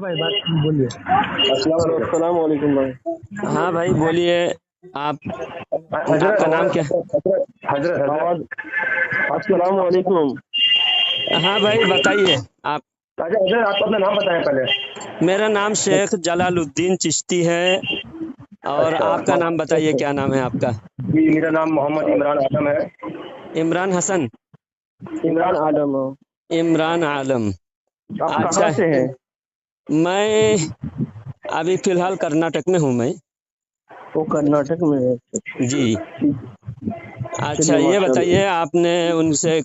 भाई बात बोलिए। अस्सलाम वालेकुम भाई। हाँ भाई बोलिए। आप हजरत आपका नाम क्या? हजरत हजरत आवाज। अस्सलाम वालेकुम। हाँ भाई बताइए आप। अच्छा हजरत, आप अपना नाम बताएं पहले। मेरा नाम शेख जलालुद्दीन चिश्ती है। और अच्छा। आपका नाम बताइए, क्या नाम है आपका? जी, मेरा नाम मोहम्मद इमरान आलम है। इमरान हसन। इमरान आलम। इमरान आलम। आप कहाँ अच्छा। से हैं? मैं अभी फिलहाल कर्नाटक में हूँ मैं। वो कर्नाटक में है। जी। अच्छा चलिए ये माशाल्लाह। बताइए, आपने उनसे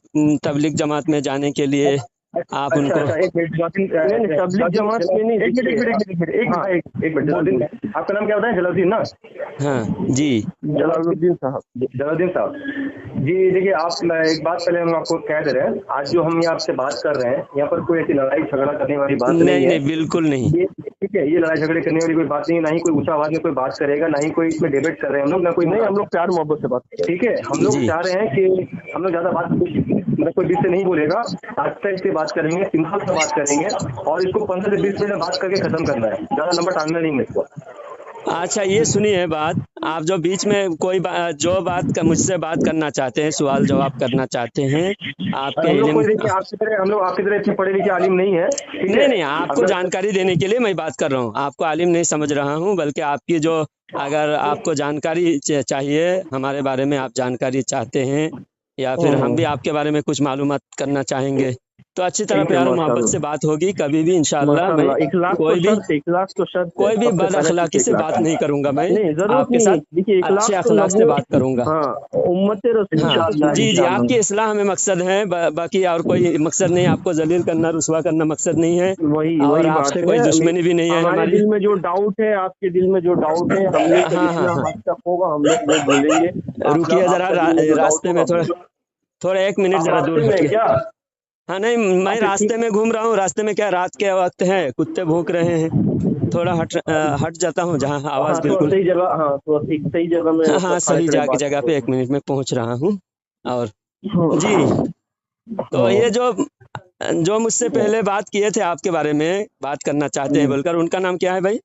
तबलीग जमात में जाने के लिए आप अच्छा उनको। अच्छा, एक मिनट नहीं नहीं, तबलीग जमात में नहीं। एक मिनट एक मिनट एक मिनट, हाँ एक मिनट। जलालुद्दीन, आपका नाम क्या बताया? जलालुद्दीन ना? हाँ जी। जलालुद्दीन साहब। जलालुद्दीन साहब जी, देखिए आप, मैं एक बात पहले हम आपको कह दे रहे हैं, आज जो हम यहाँ आपसे बात कर रहे हैं, यहाँ पर कोई ऐसी लड़ाई झगड़ा करने वाली बात नहीं नहीं है। नहीं बिल्कुल नहीं। ये ठीक है, ये लड़ाई झगड़े करने वाली कोई बात नहीं है, ना ही कोई ऊंचा आवाज में कोई बात करेगा, ना ही कोई इसमें डिबेट कर रहे हैं हम लोग, ना कोई नहीं। हम लोग प्यार मोहब्बत से बात कर रहे हैं, ठीक है। हम लोग जी। चाह रहे हैं कि हम लोग ज्यादा बात मतलब कोई बीच से नहीं बोलेगा। आस्ते से बात करेंगे, सिंपल से बात करेंगे, और इसको 15 से 20 मिनट में बात करके खत्म करना है, ज्यादा लंबा टांगना नहीं है इसको। अच्छा ये सुनिए बात। आप जो बीच में कोई जो मुझसे बात करना चाहते हैं, सवाल जवाब करना चाहते हैं, आपके हम लोग इल्म। कोई देखिए आपकी तरह, हम लोग आपकी तरह इतने पढ़े लिखे आलिम नहीं है, ठीक नहीं है। नहीं, आपको अगर जानकारी देने के लिए मैं बात कर रहा हूँ। आपको आलिम नहीं समझ रहा हूँ, बल्कि आपकी जो, अगर आपको जानकारी चाहिए, हमारे बारे में आप जानकारी चाहते हैं, या फिर हम भी आपके बारे में कुछ मालूमात करना चाहेंगे, तो अच्छी तरह ठीक है प्यार और मोहब्बत से माशाल्लाह। बात होगी। कभी भी इंशाअल्लाह मैं माशाल्लाह, इखलास तो कोई भी शर्त है, इखलास तो शर्त है, कोई भी सबसे बद पहला चीज अखलाकी से इखलास बात है। नहीं करूंगा मैं। नहीं, जरूरत आपके नहीं है, साथ देखिए अच्छे इखलास तो अखलाक से नबू। बात करूंगा। हाँ, उम्मत रसूल हाँ इंशाअल्लाह जी जी, इंशाअल्लाह। आपकी इस्लाह हमें मकसद है, बाकी और कोई मकसद नहीं। आपको जलील करना, रुसवा करना मकसद नहीं है। वही और वही बात आपसे कोई है। दुश्मनी भी नहीं है हमारे हमारी। दिल में जो डाउट है, आपके दिल में जो डाउट है, हम लोग का हाँ हाँ जितना हाँ। हद तक होगा हम लोग वो बोलेंगे। रुकिए जरा, आपका दिल में जो डाउट रास्ते में होगा थोड़ा, वो। थोड़ा 1 मिनट आप जरा दूर रास्ते में है हटिए। क्या? हाँ नहीं, मैं अच्छा रास्ते ठीक। में घूम रहा हूँ। रास्ते में क्या, रात के वक्त है, कुत्ते भौंक रहे हैं। थोड़ा हट जाता हूँ जहाँ हाँ, आवाज़ थोड़ा बिल्कुल। सही जगह, हाँ थोड़ा ठीक सही जगह में हाँ मतलब हाँ, खड़े सही खड़े बात जगह पे करो। 1 मिनट में पहुँच रहा हूँ। और जी, हाँ तो हाँ। ये जो जो मुझसे पहले बात किए थे, आपके बारे में बात करना चाहते हैं बोलकर, उनका नाम क्या है भाई?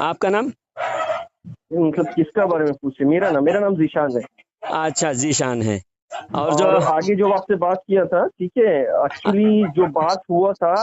आपका नाम? मतलब किसका बारे में पूछे? मेरा नाम जीशान है। अच्छा जीशान है। और जो, और आगे जो आपसे बात किया था, ठीक है, एक्चुअली जो बात हुआ था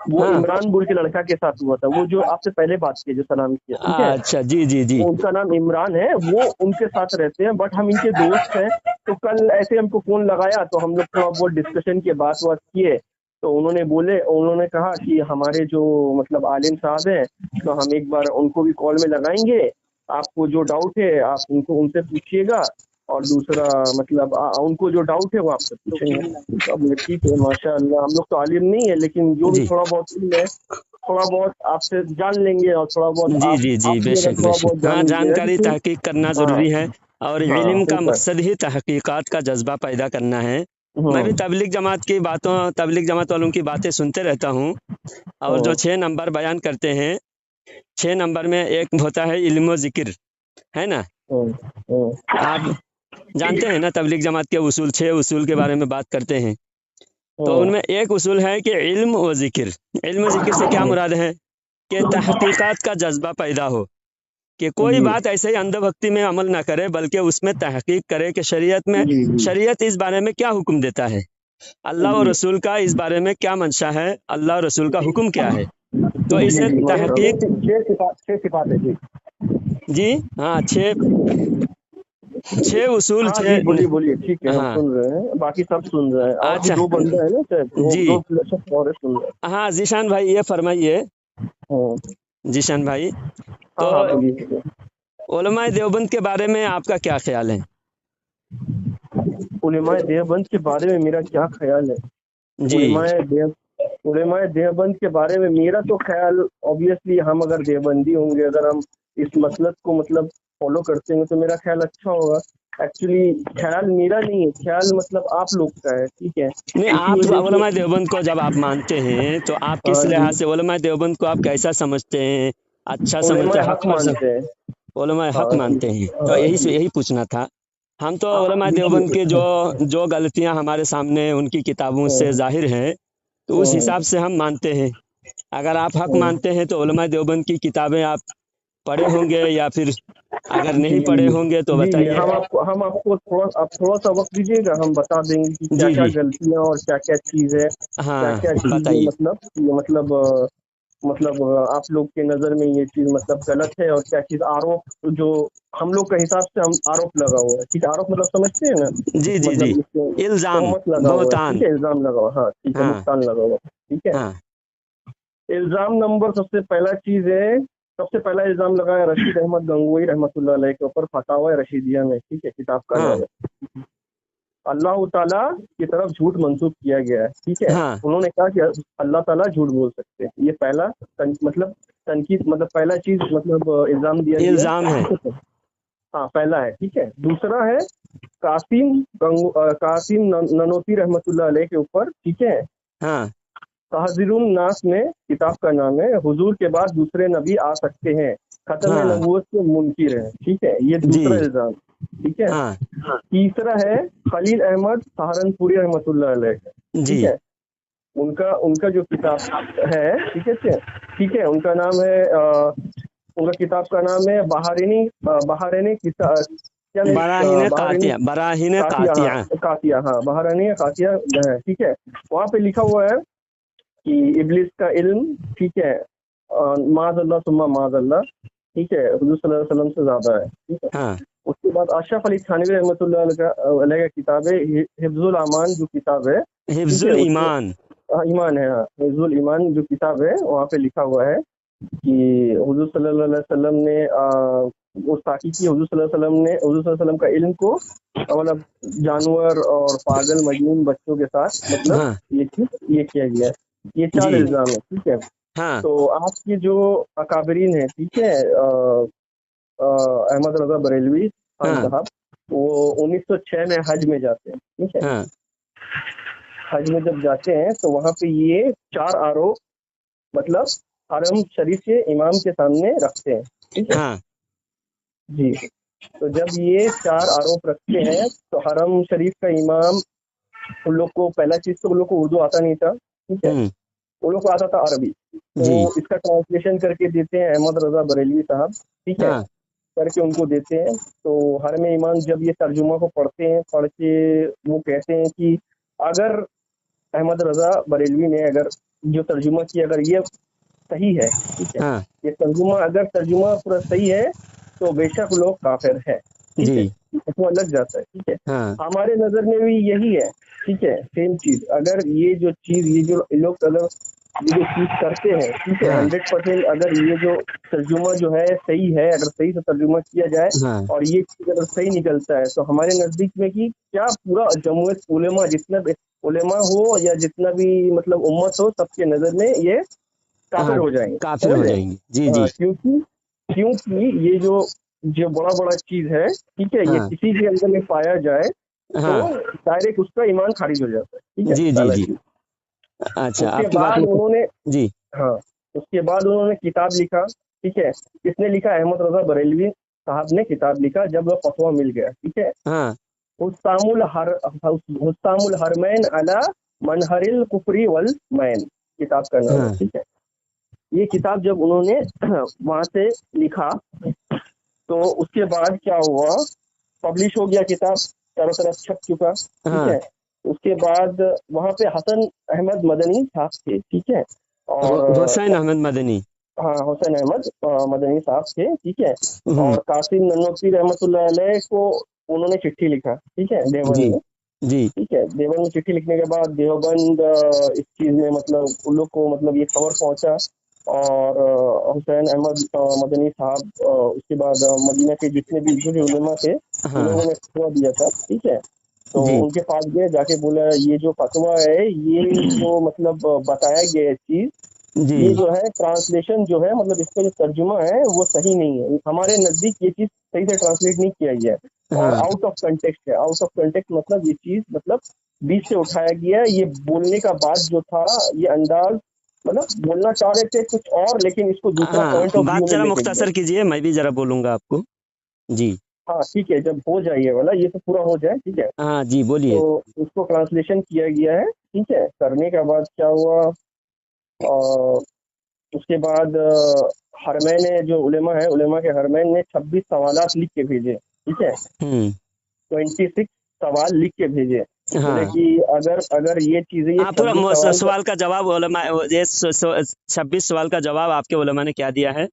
वो हाँ। इमरान बुल के लड़का के साथ हुआ था, वो जो आपसे पहले बात की, जो सलाम किया, ठीक है। अच्छा जी जी जी। उनका नाम इमरान है, वो उनके साथ रहते हैं, बट हम इनके दोस्त हैं। तो कल ऐसे हमको फोन लगाया, तो हम लोग थोड़ा बहुत डिस्कशन किए, बात बात किए। तो उन्होंने कहा कि हमारे जो मतलब आलिम साहब हैं, तो हम एक बार उनको भी कॉल में लगाएंगे। आपको जो डाउट है आप उनको उनसे पूछिएगा, और दूसरा मतलब उनको जो डाउट है वो आपसे पूछेंगे। तो अब ठीक है माशाअल्लाह, हम लोग तो आलिम नहीं है, लेकिन जो भी जी थोड़ा बहुत इल्म है, थोड़ा बहुत आपसे जान लेंगे, और थोड़ा बहुत जी जी आप जी, भी अगर बेशक थोड़ा बेशक। बहुत हाँ, जान लीजिएगा, जानकारी क्योंकि तहकीक करना हाँ ज़रूरी है। और हाँ इल्म का होता है। मकसद ही तहकीकात का जज्बा पैदा करना है। मैं भी हम्म तबलीग जमात वालों की बातें सुनते रहता हूँ। और जो हम्म 6 नंबर बयान करते हैं, 6 नंबर में एक होता है इल्म ज़िक्र, है ना? हम्म हम्म आप जानते हैं ना, तबलीग जमात के उसूल, 6 उसूल के बारे में बात करते हैं। तो हम्म उनमें एक उसूल है कि इल्म व ज़िक्र। इल्म व ज़िक्र से क्या मुराद है? कि तहकीकात का जज्बा पैदा हो, कि कोई जी बात ऐसे ही अंधभक्ति में अमल ना करे, बल्कि उसमें तहकीक करे कि जी जी शरीयत इस बारे में क्या हुक्म देता है, अल्लाह और जी रसूल का इस बारे में क्या मंशा है, अल्लाह और रसूल का हुक्म क्या है। तो जी इसे जी तहकीक। माशाल्लाह। छह सिफात है जी। जी हाँ, छः, छः उसूल, हाँ जी, छः। बोलिए बोलिए, ठीक है, हम हाँ। सुन रहे हैं, बाकी सब सुन रहे हैं, और भी अच्छा दो बंदे हैं ना शायद, दो जी। दो शख्स और हैं, सुन रहे हाँ जीशान भाई, ये फरमाइए। हैं। जीशान भाई, हाँ तो हाँ, बोलिए। उलमाए देवबंद के बारे में आपका क्या ख्याल है? उलेमाए देवबंद के बारे में मेरा क्या ख्याल है? जी उलेमाए देव उलेमाए देवबंद के बारे में मेरा तो ख्याल, ऑब्वियसली हम अगर देवबंदी होंगे, अगर हम इस मसलक को मतलब फॉलो करते हैं, तो मेरा ख्याल अच्छा होगा। एक्चुअली ख्याल मेरा नहीं है, ख्याल मतलब आप लोग का है, ठीक है। नहीं, इसी आप वजह से। उलमाए देवबंद को जब आप मानते हैं, तो आप किस हाँ जी। लिहाज से उलमाए देवबंद को आप कैसा समझते हैं? अच्छा समझते उलेमाए हैं, हक हक पर मानते हैं। उलमाए हक हाँ जी। मानते हैं? तो हाँ जी। यही पूछना था। हम तो उलमाए देवबंद देखिए। की जो जो गलतियां हमारे सामने उनकी किताबों से जाहिर हैं, तो उस हिसाब से हम मानते हैं। अगर आप हक मानते हैं तो उलमा देवबंद की किताबें आप पढ़े होंगे, या फिर अगर नहीं जी पढ़े होंगे तो जी, बताइए। हम आपको थोड़ा सा वक्त दीजिएगा, हम बता देंगे कि क्या जी क्या जी। गलतियां और क्या क्या चीज़ है, क्या हाँ क्या चीज़ बताइए। आप लोग के नज़र में ये चीज़ मतलब गलत है, और क्या चीज़ आरोप जो हम लोग के हिसाब से हम आरोप लगा हुआ है, ठीक है, आरोप मतलब समझते हैं ना, जी जी जी। मतलब इसमें इल्जाम, तोहमत लगा हुआ है, ठीक बहुतान। है, इल्ज़ाम लगा हुआ है, हाँ ठीक है, हाँ बुहतान लगा हुआ है, ठीक है। हाँ इल्ज़ाम नंबर सबसे पहला चीज़ है, सबसे पहला इल्ज़ाम लगाया रशीद अहमद गंगोई रहमतुल्लाह अलैह के ऊपर, फतावा रशीदिया में, ठीक है, किताब का हाँ नाम है। अल्लाह ताला की तरफ झूठ मंसूब किया गया है, ठीक है। हाँ। उन्होंने कहा कि अल्लाह ताला झूठ बोल सकते हैं, ये पहला मतलब तनकीद, मतलब पहला चीज, मतलब इल्जाम दिया गया इल्जाम है। है, हाँ पहला है, ठीक है। दूसरा है कासिम ननोती रहमतुल्लाह अलैह के ऊपर, ठीक है, हाँ तहजीरुन नास में किताब का नाम है, हुजूर के बाद दूसरे नबी आ सकते हैं, खत्म हाँ। नबूवत के मुनकिर है, ठीक है, ये दूसरा जी। इल्जाम, ठीक है। हाँ। तीसरा है खलील अहमद सहारनपुरी रहमतुल्लाह अलैह, जी। ठीक है, उनका उनका जो किताब है, ठीक है, उनका नाम है उनका किताब का नाम है बहारेनी किताब, क्या नहीं, बराहीन बहारेनी कातिया, बराहीन कातिया, कातिया। हाँ कातिया, हाँ बहारेनी कातिया है, ठीक है। वहाँ पे लिखा हुआ है कि इब्लिस का इल्म, ठीक है, माज़अल्लाह सुम्मा माज़अल्लाह, ठीक है, हुजूर सल्लल्लाहु अलैहि वसल्लम से ज्यादा है, ठीक है। हाँ। उसके बाद अशरफ अली थानवी रहमतुल्लाह अलैह का किताब है हिफ्जुल अमान, जो किताब है, ठीक है, हिफ्जुल उसमें ईमान। ईमान है, हाँ हिफ्जुल ईमान जो किताब है, वहाँ पे लिखा हुआ है कि हुजूर सल्लल्लाहु अलैहि वसल्लम ने गुस्ताखी की, हुजूर सल्लल्लाहु अलैहि वसल्लम ने हुजूर सल्लल्लाहु अलैहि वसल्लम का इल्म को मतलब जानवर और पागल मजनून बच्चों के साथ मतलब हाँ। ये किया गया है, ये चार जी। इल्जाम है, ठीक है। हाँ तो आपके जो अकाबरीन है, ठीक है, अहमद रजा बरेलवी खान हाँ साहब, वो 1906 में हज में जाते हैं, ठीक है। हाँ। हज में जब जाते हैं तो वहाँ पे ये चार आरोप मतलब हरम शरीफ के इमाम के सामने रखते हैं, ठीक है हाँ। जी। तो जब ये चार आरोप रखते हैं तो हरम शरीफ का इमाम, उन लोग को पहला चीज तो उन लोग को उर्दू आता नहीं था, ठीक है, हम्म। उन लोग को आता था अरबी, तो जी। इसका ट्रांसलेशन करके देते हैं अहमद रजा बरेलवी साहब, ठीक है, हाँ करके उनको देते हैं। तो हरम इमाम जब ये तर्जुमा को पढ़ते हैं, पढ़ के वो कहते हैं कि अगर अहमद रजा बरेलवी ने अगर जो तर्जुमा किया अगर ये सही है, ठीक है, हाँ। ये तर्जुमा पूरा सही है, तो बेशक लोग काफिर है, ठीक है, जी। इसमें लग जाता है, ठीक है। हाँ हमारे नजर में भी यही है, ठीक है, सेम चीज, अगर ये जो चीज ये जो लोग अगर ये जो चीज करते हैं, ठीक है, हाँ 100% अगर ये जो तर्जुमा जो है सही है, अगर सही से तर्जुमा किया जाए हाँ। और ये चीज अगर सही निकलता है, तो हमारे नजदीक में कि क्या पूरा जमूयत उलेमा, जितना भी उलेमा हो या जितना भी मतलब उम्मत हो, सबके नजर में ये काफिर हाँ हो जाएंगे, काफिर समझ हो रहे जाएंगे। जी हैं? जी। हाँ, क्योंकि क्योंकि ये जो बड़ा बड़ा चीज है, ठीक है, ये हाँ किसी के अंदर में पाया जाए तो हाँ। डायरेक्ट उसका ईमान खारिज हो जाता है, ठीक है, जी जी पहला जी। चीज। अच्छा, उसके आपकी बात बाद में उन्होंने जी। हाँ उसके बाद उन्होंने किताब लिखा, ठीक है, किसने लिखा? अहमद रजा बरेलवी साहब ने किताब लिखा जब वह फतवा मिल गया, ठीक है। हाँ हुस्तामुल हरमैन अला मनहरिल कुफरी वल मैन, किताब का नाम है, हाँ। ठीक है। ये किताब जब उन्होंने वहां से लिखा, तो उसके बाद क्या हुआ, पब्लिश हो गया किताब, चारों तरफ छप चुका, ठीक हाँ। है। उसके बाद वहां पे हसन अहमद मदनी साहब थे, ठीक है, और हुसैन अहमद मदनी। हाँ हुसैन अहमद मदनी साहब थे, ठीक है, हम्म। और कासिम ननोती रहमतुल्लाह अलैह को उन्होंने चिट्ठी लिखा, ठीक है, जी देवबंद में, जी। ठीक है। देवबंद में चिट्ठी लिखने के बाद देवबंद इस चीज में मतलब उन लोग को मतलब ये खबर पहुंचा, और हुसैन अहमद मदनी साहब उसके बाद मदीना के जितने भी जो उलेमा थे, उन हाँ। लोगों ने फतवा दिया था, ठीक है। तो जी उनके पास गए, जाके बोला ये जो फतवा है, ये जो मतलब बताया गया चीज, जी। ये जो है ट्रांसलेशन जो है मतलब इसका जो तर्जुमा है वो सही नहीं है, हमारे नजदीक ये चीज सही से ट्रांसलेट नहीं किया गया है, और हाँ आउट ऑफ कंटेक्स्ट है। आउट ऑफ कंटेक्स्ट मतलब ये चीज मतलब बीच से उठाया गया है, ये बोलने का बात जो था, ये अंदाज मतलब बोलना चाह रहे थे कुछ और, लेकिन इसको दूसरा हाँ। पॉइंट ऑफ व्यू बात में जरा लेके गए। मुख्तसर कीजिए, मैं भी जरा बोलूंगा आपको। जी। हाँ ठीक है, जब हो जाए ये वाला, ये तो पूरा हो जाए, ठीक है, हाँ जी बोलिए। तो उसको ट्रांसलेशन किया गया है, ठीक है। करने के बाद क्या हुआ, उसके बाद हरमैन ने जो उलेमा है, उलेमा के हरमैन ने 26 सवालात लिख के भेजे, ठीक है, 26 सवाल लिख के भेजे। बोले हाँ कि अगर अगर ये चीजें, ये हाँ, 26 सवाल सवाल का जवाब उलमा, ये 26 सवाल का जवाब आपके उलमा ने क्या दिया है,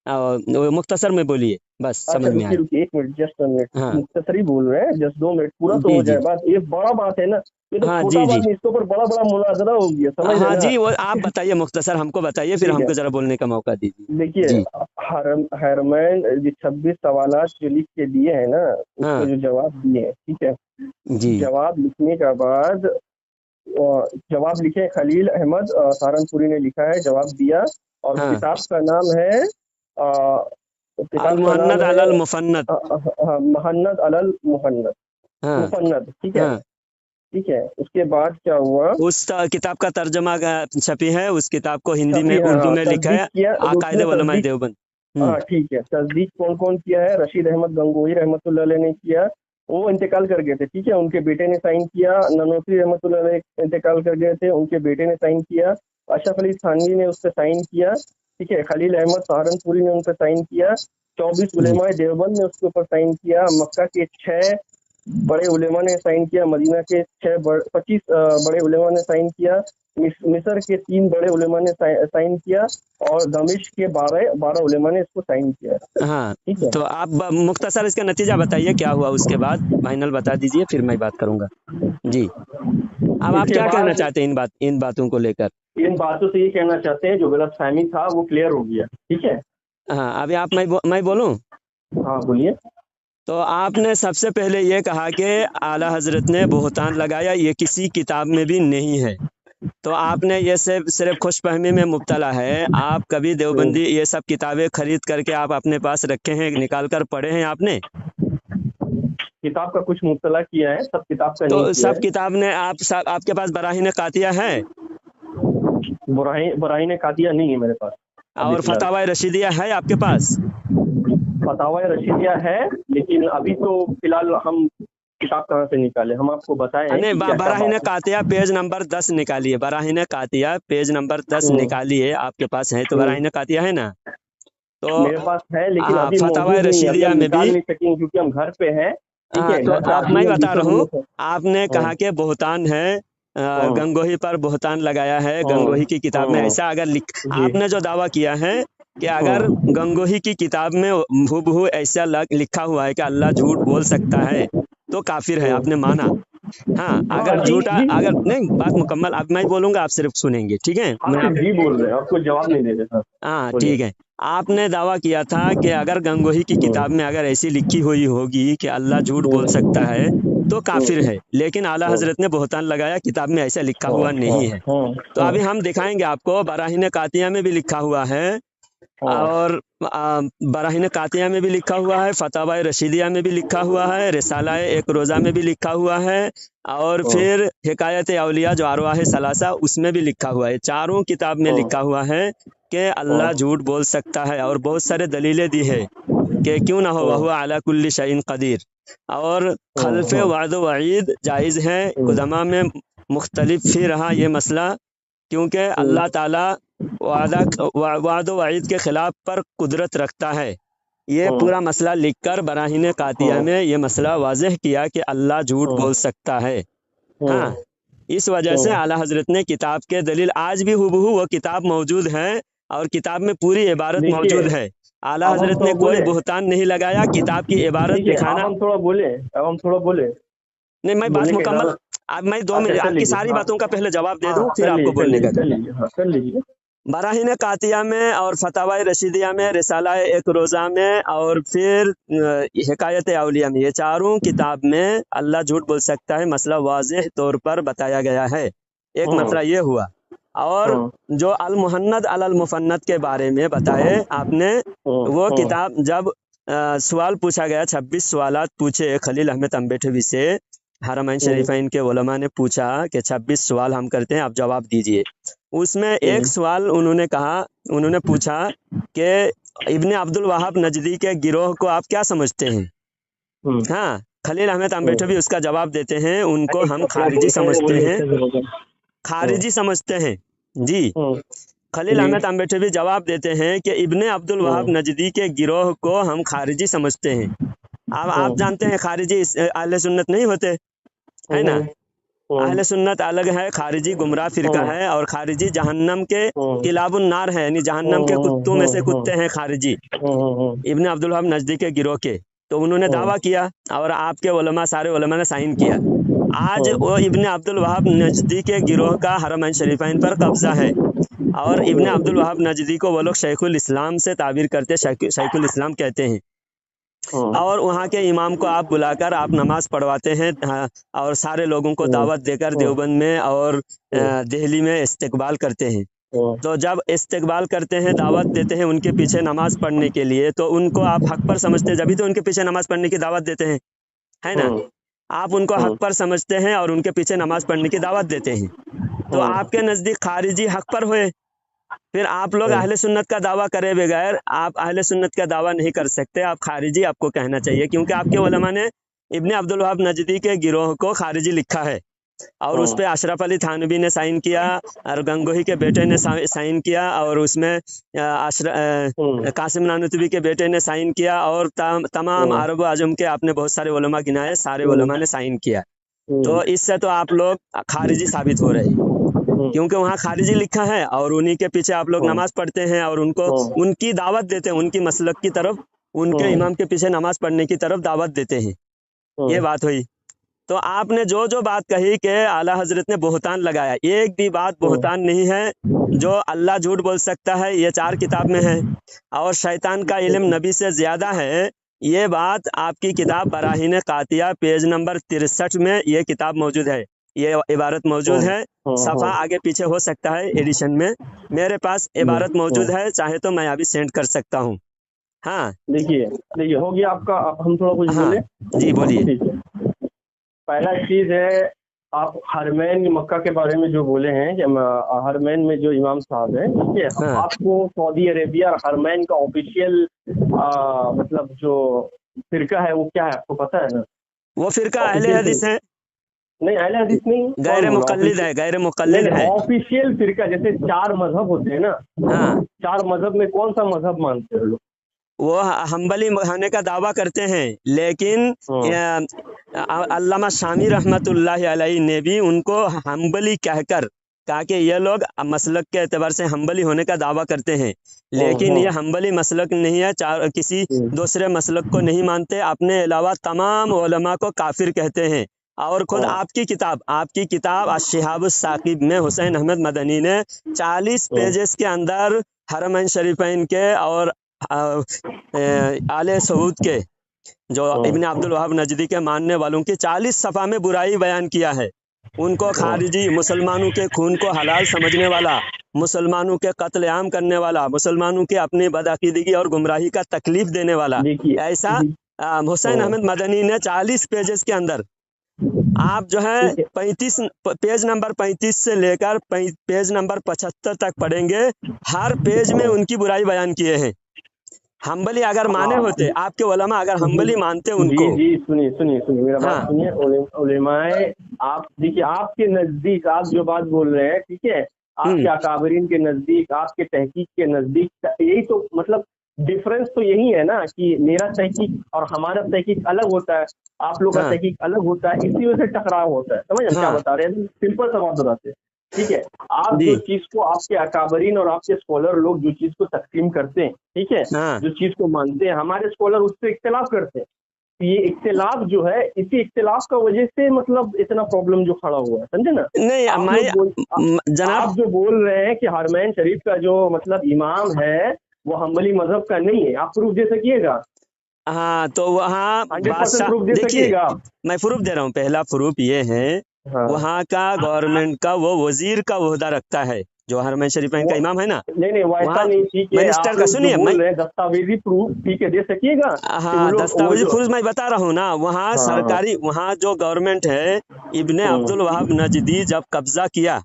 वो मुख्तसर में बोलिए, बस अच्छा समझ में रुकिए आए। रुकिए 1 मिनट, जस्ट 1 मिनट, हाँ मुख्तसर ही बोल रहे हैं, जस्ट 2 मिनट, पूरा तो जी हो जी। जाए बात। ये बड़ा बात है ना, ये तो हाँ छोटा जी बात जी। नहीं, इसके ऊपर बड़ा बड़ा मुनाजरा हो गया, समझ रहे हाँ ना। जी, वो आप बताइए, मुख्तसर हमको बताइए, फिर ठीक है, हमको जरा बोलने का मौका दीजिए। देखिए, जी हरमैन जो 26 सवालात जो लिख के दिए हैं ना, उसको हाँ जो जवाब दिए हैं, ठीक है, जी जवाब लिखने के बाद जवाब लिखे खलील अहमद सहारनपुरी ने लिखा है, जवाब दिया। और हाँ। किताब का नाम है अल किताब का नाम मुहन्नद है अलल मुफन्नद। महन्नद अलल मुहन्नद, हाँ मुफन्नद, ठीक है, हाँ। ठीक है। उसके बाद क्या हुआ, किताब का तर्जमा छपी है, उस किताब को हिंदी में छपी है, उर्दू हाँ, में लिखा तस्दीक है किया, अकायद उसने उलमाए तस्दीक, देवबंद। हाँ ठीक है, तस्दीक कौन कौन किया है, रशीद अहमद गंगोही रहमतुल्लाह अलैह ने किया, वो इंतकाल कर गए थे, ठीक है, उनके बेटे ने साइन किया। ननोत्री रहमतुल्लाह अलैह इंतकाल कर गए थे, उनके बेटे ने साइन किया। अशरफ अली थानवी ने उस पर साइन किया, ठीक है। खलील अहमद सहारनपुरी ने उन पर साइन किया। 24 जी उलेमाए देवबंद ने उसके ऊपर साइन किया। मक्का के 6 बड़े उलेमा ने साइन किया। मदीना के 25 बड़े उलेमा ने साइन किया। मिस्र के 3 बड़े उलेमा ने साइन किया। और दमिश्क के 12 उलेमा ने इसको साइन किया, हाँ। ठीक है। तो आप मुख्तसर इसका नतीजा बताइए क्या हुआ, उसके बाद फाइनल बता दीजिए, फिर मैं बात करूंगा। जी, अब आप इसके क्या कहना बाद चाहते हैं इन बातों को लेकर। इन बातों से ये कहना चाहते हैं, जो गलतफहमी था वो क्लियर हो गया, ठीक है। हाँ, अभी आप मैं बोलूं। हाँ बोलिए। तो आपने सबसे पहले ये कहा कि आला हजरत ने बहतान लगाया, ये किसी किताब में भी नहीं है। तो आपने ये सिर्फ खुशफहमी में मुब्तला है। आप कभी देवबंदी ये सब किताबें खरीद करके आप अपने पास रखे हैं, निकाल कर पढ़े हैं आपने? किताब का कुछ मुब्तला किया है, सब किताब का नहीं तो किया सब है। किताब ने आपके पास बराहीन कातिया है? बुराई ने कातिया नहीं है मेरे पास अभी और फिलहाल। फतावा रशीदिया है आपके पास? फतावा रशीदिया है, लेकिन अभी तो फिलहाल हम किताब कहाँ से निकाले, हम आपको बताए हैं अने कि क्या क्या बराहीन बात है। कातिया पेज नंबर 10 निकालिए, बराहीन कातिया पेज नंबर 10 हम्म, निकालिए, आपके पास है तो हम्म, बराहीन कातिया है ना? तो मेरे पास है, लेकिन हाँ, अभी फतावा मौजूद नहीं है, अभी रशीदिया हम में भी। निकाल नहीं सकेंगे क्योंकि हम घर पे हैं, ठीक हाँ, है, तो घर पे आप, आदमी मैं लोग बता दूसरे रहा हूँ, रूमों से। आपने हम्म, कहा कि बहुतान है, हम्म, गंगोही पर बहुतान लगाया है, हम्म, गंगोही की किताब में ऐसा अगर जी, आपने जो दावा किया है कि अगर हम्म, गंगोही की किताब में हूबहू ऐसा लिखा हुआ है कि अल्लाह झूठ बोल सकता है, तो काफिर है, आपने माना। हाँ, हाँ अगर जी झूठा, जी, अगर नहीं, बात मुकम्मल, अब मैं बोलूंगा, आप सिर्फ सुनेंगे, ठीक है? आप मैं सिर्फ आप जी बोल रहे हैं, आपको जवाब नहीं दे रहे सर, हाँ बोलिए। ठीक है। आपने दावा किया था कि अगर गंगोही की हम्म, किताब में अगर ऐसी लिखी हुई होगी कि अल्लाह झूठ बोल सकता हम्म, है, तो काफिर हम्म, है, लेकिन आला हम्म, हजरत ने बहुतान लगाया, किताब में ऐसा लिखा हुआ नहीं है। हम्म, तो अभी हम दिखाएंगे आपको, बराहीन कातिया में भी लिखा हुआ है, और बराहीन कातिया में भी लिखा हुआ है, फतावा रशीदिया में भी लिखा हुआ है, रिसाला एक रोज़ा में भी लिखा हुआ है, और फिर हिकायत औलिया जो अरवाह सलासा उसमें भी लिखा हुआ है। चारों किताब में लिखा हुआ है कि अल्लाह झूठ बोल सकता है, और बहुत सारे दलीलें दी है कि क्यों ना हो, वह अला कुल्ली शैइन कदीर। और खल्फ वाद वईद जायज़ है, उलमा में मुख्तलिफ ही रहा ये मसला, क्योंकि अल्लाह ताला वाद वईद के खिलाफ पर कुदरत रखता है। ये पूरा मसला लिखकर बराहीन कातिया में ये मसला वाज़ेह किया कि अल्लाह झूठ बोल सकता है। हाँ, इस वजह से आला हजरत ने किताब के दलील, आज भी हुबहू वो किताब मौजूद है, और किताब में पूरी इबारत देखिए, मौजूद है। आला अब हम हजरत थोड़ा ने कोई बोले, बुहतान नहीं लगाया, किताब की इबारत ठीक है, अब दिखाना। हम थोड़ा बोले, अब हम थोड़ा बोले, नहीं, मैं बात बोलने का मुकम्मल, इजाजत। अब मैं 2 मिनट अच्छा कर आपकी लीजिए, सारी हाँ बातों का पहले जवाब दे हाँ, दूं, फिर आपको कर बोलने लीजिए, का। कर लीजिए, हाँ कर लीजिए। बराहीन कातिया में और फतावा रशीदिया में, रिसाला एक रोज़ा में, और फिर हिकायत औलिया में, ये चारों किताब में अल्लाह झूठ बोल सकता है मसला वाज़ेह तौर पर बताया गया है। एक हम्म, मसला ये हुआ। और हम्म, जो अल मुहन्नद अलल मुफन्नद के बारे में बताए आपने, वो हम्म, किताब जब सवाल पूछा गया, 26 सवालात पूछे खलील अहमद अम्बेठवी से, हरमैन शरीफैन के उलमा ने पूछा कि 26 सवाल हम करते हैं, आप जवाब दीजिए। उसमें एक सवाल उन्होंने कहा, उन्होंने पूछा कि इब्ने अब्दुल वहाब नजदी के गिरोह को आप क्या समझते हैं? हाँ, खलील अहमद अम्बेठवी उसका जवाब देते हैं, उनको हम खारिजी समझते हैं, खारिजी समझते हैं जी। खलील जी। अहमद अम्बेडकर जवाब देते हैं कि इब्ने अब्दुल वहाब नजदी के गिरोह को हम खारिजी समझते हैं। अब आप जानते हैं खारिजी अहले सुन्नत नहीं होते, है ना। अहले सुन्नत अलग है, खारिजी गुमराह फिरका है, और खारिजी जहन्नम के किलाबुन नार है, यानी जहन्नम के कुत्तों में से कुत्ते हैं खारिजी, इब्ने अब्दुल वहाब नजदी के गिरोह के। तो उन्होंने दावा किया और आपके उलमा, सारे उलमा ने साइन किया। आज वो इब्ने अब्दुल वहाब नजदी के गिरोह का हरमैन शरीफैन पर कब्जा है, और इब्ने अब्दुल वहाब नजदी को वो लोग शेखुल इस्लाम से ताबीर करते, शेखुल इस्लाम कहते हैं। और वहाँ के इमाम को आप बुलाकर आप नमाज पढ़वाते हैं, हाँ, और सारे लोगों को दावत देकर देवबंद में और दिल्ली में इस्तकबाल करते हैं। तो जब इस्तकबाल करते हैं, दावत देते हैं उनके पीछे नमाज पढ़ने के लिए, तो उनको आप हक पर समझते हैं, जब तो उनके पीछे नमाज पढ़ने की दावत देते हैं, है ना। आप उनको हक पर समझते हैं और उनके पीछे नमाज पढ़ने की दावत देते हैं, तो आपके नज़दीक खारिजी हक पर हुए। फिर आप लोग अहले सुन्नत का दावा करे बगैर आप अहले सुन्नत का दावा नहीं कर सकते, आप खारिजी आपको कहना चाहिए, क्योंकि आपके उलमा ने इब्ने अब्दुल वहाब नजदी के गिरोह को खारिजी लिखा है, और उस पर अशरफ अली थानवी ने साइन किया, और गंगोही के बेटे ने साइन किया, और उसमें कासिम नानूतवी के बेटे ने साइन किया, और तमाम अरब आजम के आपने बहुत सारे उलमा गिनाए, सारे उलमा ने साइन किया। तो इससे तो आप लोग खारिजी साबित हो रहे हैं, क्योंकि वहाँ खारिजी लिखा है और उन्हीं के पीछे आप लोग नमाज पढ़ते हैं और उनको उनकी दावत देते हैं, उनकी मसलक की तरफ, उनके इमाम के पीछे नमाज पढ़ने की तरफ दावत देते हैं। ये बात हुई। तो आपने जो जो बात कही कि आला हजरत ने बोहतान लगाया, एक भी बात बोहतान नहीं है। जो अल्लाह झूठ बोल सकता है ये 4 किताब में है, और शैतान का इल्म नबी से ज्यादा है, ये बात आपकी किताब बराहीन कातिया पेज नंबर 63 में ये किताब मौजूद है, ये इबारत मौजूद है। सफ़ा आगे पीछे हो सकता है एडिशन में, मेरे पास इबारत मौजूद है, चाहे तो मैं अभी सेंड कर सकता हूँ। हाँ देखिए हो गया आपका, आप हम थोड़ा कुछ बोले। जी बोलिए। पहला चीज है, आप हरमैन मक्का के बारे में जो बोले हैं कि हरमैन में जो इमाम साहब है, ठीक है, आपको सऊदी अरेबिया हरमैन का ऑफिशियल मतलब जो फिरका है वो क्या है आपको पता है ना? वो फिरका अहले हदीस है। नहीं, अहले हदीस नहीं, गैर मुक़ल्लिद है, गैर मुक़ल्लिद है। ऑफिशियल फिरका, जैसे 4 मजहब होते हैं ना, 4 मजहब में कौन सा मजहब मानते हैं लोग? वो हम्बली होने का दावा करते हैं, लेकिन अल्लामा शामी रहमतुल्लाहि अलैहि ने भी उनको हम्बली कहकर कहा कि ये लोग मसलक के एतबार से हम्बली होने का दावा करते हैं, लेकिन ये हम्बली मसलक नहीं है, किसी दूसरे मसलक को नहीं मानते, अपने अलावा तमाम उलमा को काफिर कहते हैं। और खुद आपकी किताब अश-शिहाबुस साक़िब में हुसैन अहमद मदनी ने 40 पेजेस के अंदर हरमैन शरीफैन के और आले सऊद के, जो इब्ने अब्दुल वहाब नजदी के मानने वालों की 40 सफ़ा में बुराई बयान किया है। उनको खारिजी, मुसलमानों के खून को हलाल समझने वाला, मुसलमानों के कत्लेआम करने वाला, मुसलमानों के अपनी बदअकीदगी और गुमराही का तकलीफ देने वाला, ऐसा हुसैन अहमद मदनी ने 40 पेजेस के अंदर, आप जो है 35 पेज नंबर 35 से लेकर पेज नंबर 75 तक पढ़ेंगे, हर पेज में उनकी बुराई बयान किए हैं। हम्बली अगर माने होते, आपके उलमा अगर हम्बली मानते उनको। जी सुनिए मेरा बात सुनिए। उलमाए, आप देखिए, आपके नजदीक आप जो बात बोल रहे हैं, ठीक है, आपके अकाबरीन के नजदीक, आपके तहकीक के नजदीक, यही तो मतलब डिफरेंस तो यही है ना, कि मेरा तहकीक और हमारा तहकीक अलग होता है, आप लोग का तहकीक अलग होता है, इसी वजह से टकराव होता है। समझ क्या बता रहे हैं? सिंपल सा बात बताते हैं, ठीक है। आप जो चीज को, आपके अकाबरीन और आपके स्कॉलर लोग जो चीज को तकसीम करते हैं, ठीक है, जो चीज को मानते हैं, हमारे स्कॉलर उससे इख्तिलाफ करते हैं। ये इख्तिलाफ जो है, इसी इख्तिलाफ का वजह से मतलब इतना प्रॉब्लम जो खड़ा हुआ है, समझे ना। नहीं, आप जो बोल रहे हैं कि हरमैन शरीफ का जो मतलब इमाम है वो हम्बली मजहब का नहीं है, आप प्रूफ दे सकिएगा? हाँ, तो वहाँ प्रूफ दे सकिएगा? मैं प्रूफ दे रहा हूँ। पहला प्रूफ ये है, वहाँ का गवर्नमेंट का वो वजीर का ओहदा रखता है, जो हरमैन शरीफैन का इमाम है ना। नहीं वैसा नहीं, ठीक है, मिनिस्टर का सुनिए, दस्तावेजी प्रूफ, ठीक है, दे सकिएगा? हाँ, दस्तावेजी प्रूफ मैं बता रहा हूँ ना। वहाँ सरकारी, वहाँ जो गवर्नमेंट है, इब्ने अब्दुल वहाब नजदी जब कब्जा किया,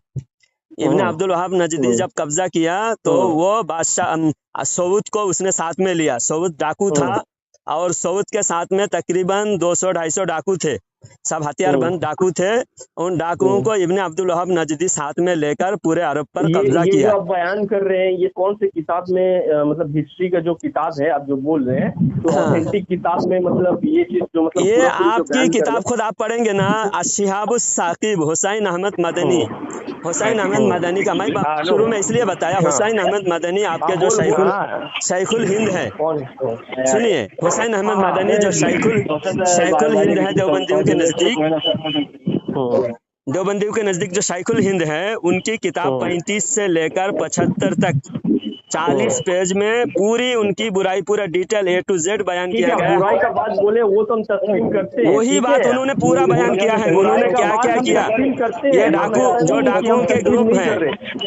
इब्ने अब्दुल वहाब नजदी जब कब्जा किया, तो वो बादशाह सऊद को उसने साथ में लिया। सऊद डाकू था, और सऊद के साथ में तकरीबन 200-250 डाकू थे, सब हथियारबंद डाकू थे। उन डाकुओं को इब्ने अब्दुल वहाब नजदी साथ में लेकर पूरे अरब पर कब्जा ये किया। जो आप बयान कर रहे हैं ये कौन से किताब में, मतलब हिस्ट्री का जो किताब है आप जो बोल रहे हैं, तो हाँ। ऑथेंटिक किताब में मतलब ये चीज जो मतलब ये पूरा पूरी जो आपकी बयान कर किताब रहे खुद आप पढ़ेंगे ना, अशिहाबुस साकिब हुसैन अहमद मदनी, हुसैन अहमद मदनी का मैं शुरू में इसलिए बताया, हुसैन अहमद मदनी आपके जो शैखुल हिंद है, सुनिए, हुसैन अहमद मदनी जो शैखुल हिंद है देवबंदियों के नजदीक, देवबंदियों के नजदीक जो शैखुल हिंद है, उनकी किताब 35 से लेकर 75 तक 40 पेज में पूरी उनकी बुराई पूरा डिटेल A to Z बयान किया गया। बुराई का बात बोले वो तो हम तस्लीम करते हैं, वही बात उन्होंने पूरा बयान किया है, उन्होंने क्या क्या किया। ये डाकू जो डाकुओं के ग्रुप हैं,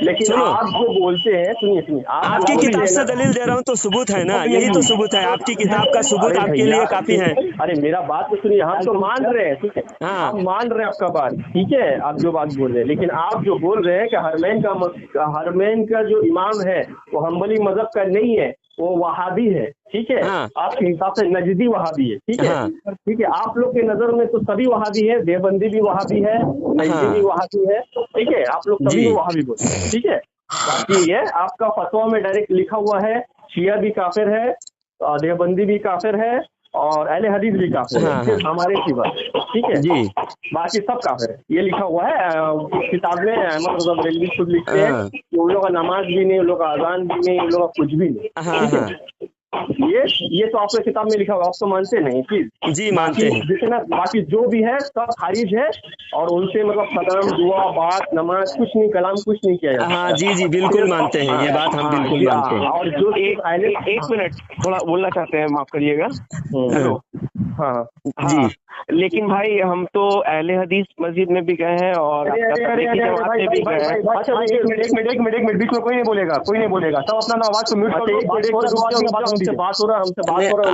लेकिन सुनो, आप जो बोलते हैं, सुनिए आपकी किताब से दलील दे रहा हूँ तो सबूत है ना, यही तो सबूत है, आपकी किताब का सबूत आपके लिए काफी है। अरे मेरा बात तो सुनिए, हम तो मान रहे हैं, हाँ। हम मान रहे हैं आपका बात, ठीक है, आप जो बात बोल रहे हैं, लेकिन आप जो बोल रहे हैं कि हरमैन का जो इमाम है वो हम्बली मजहब का नहीं है, वो वहाबी है, ठीक है। हाँ। आपके हिसाब से नजदी वहाबी है, ठीक है। हाँ। ठीक है, आप लोग के नजर में तो सभी वहाबी है, देवबंदी भी वहाबी है, नजदी भी वहाबी है, ठीक है, आप लोग सभी को वहाबी बोलते हैं, ठीक है। बाकी ये आपका फतवा में डायरेक्ट लिखा हुआ है, शिया भी काफिर है, देवबंदी भी काफिर है, और अहले हदीस भी काफिर है, सिर्फ हमारे सिवा, ठीक है जी, बाकी सब काफिर है, ये लिखा हुआ है किताब में। अहमद रजा बरेलवी खुद लिखते हैं कि उन लोगों का नमाज भी नहीं, उन लोगों का अजान भी नहीं, उन लोगों का कुछ भी नहीं, ठीक है। ये तो आपके किताब में लिखा हुआ, आप तो मानते नहीं चीज जी, मानते हैं। जितना बाकी जो भी है सब खारिज है, और उनसे मतलब सलाम दुआ बात नमाज कुछ नहीं, कलाम कुछ नहीं किया जाता। हाँ जी जी, बिल्कुल मानते हैं, ये बात हम बिल्कुल मानते हैं। और जो एक मिनट थोड़ा बोलना चाहते हैं, माफ करिएगा। हाँ जी, लेकिन भाई हम तो अहले हदीस मस्जिद में भी गए हैं और जमात में भी गए हैं। अच्छा एक मिनट बीच में कोई नहीं बोलेगा, सब अपना आवाज को म्यूट करो, हमसे बात हो रहा है,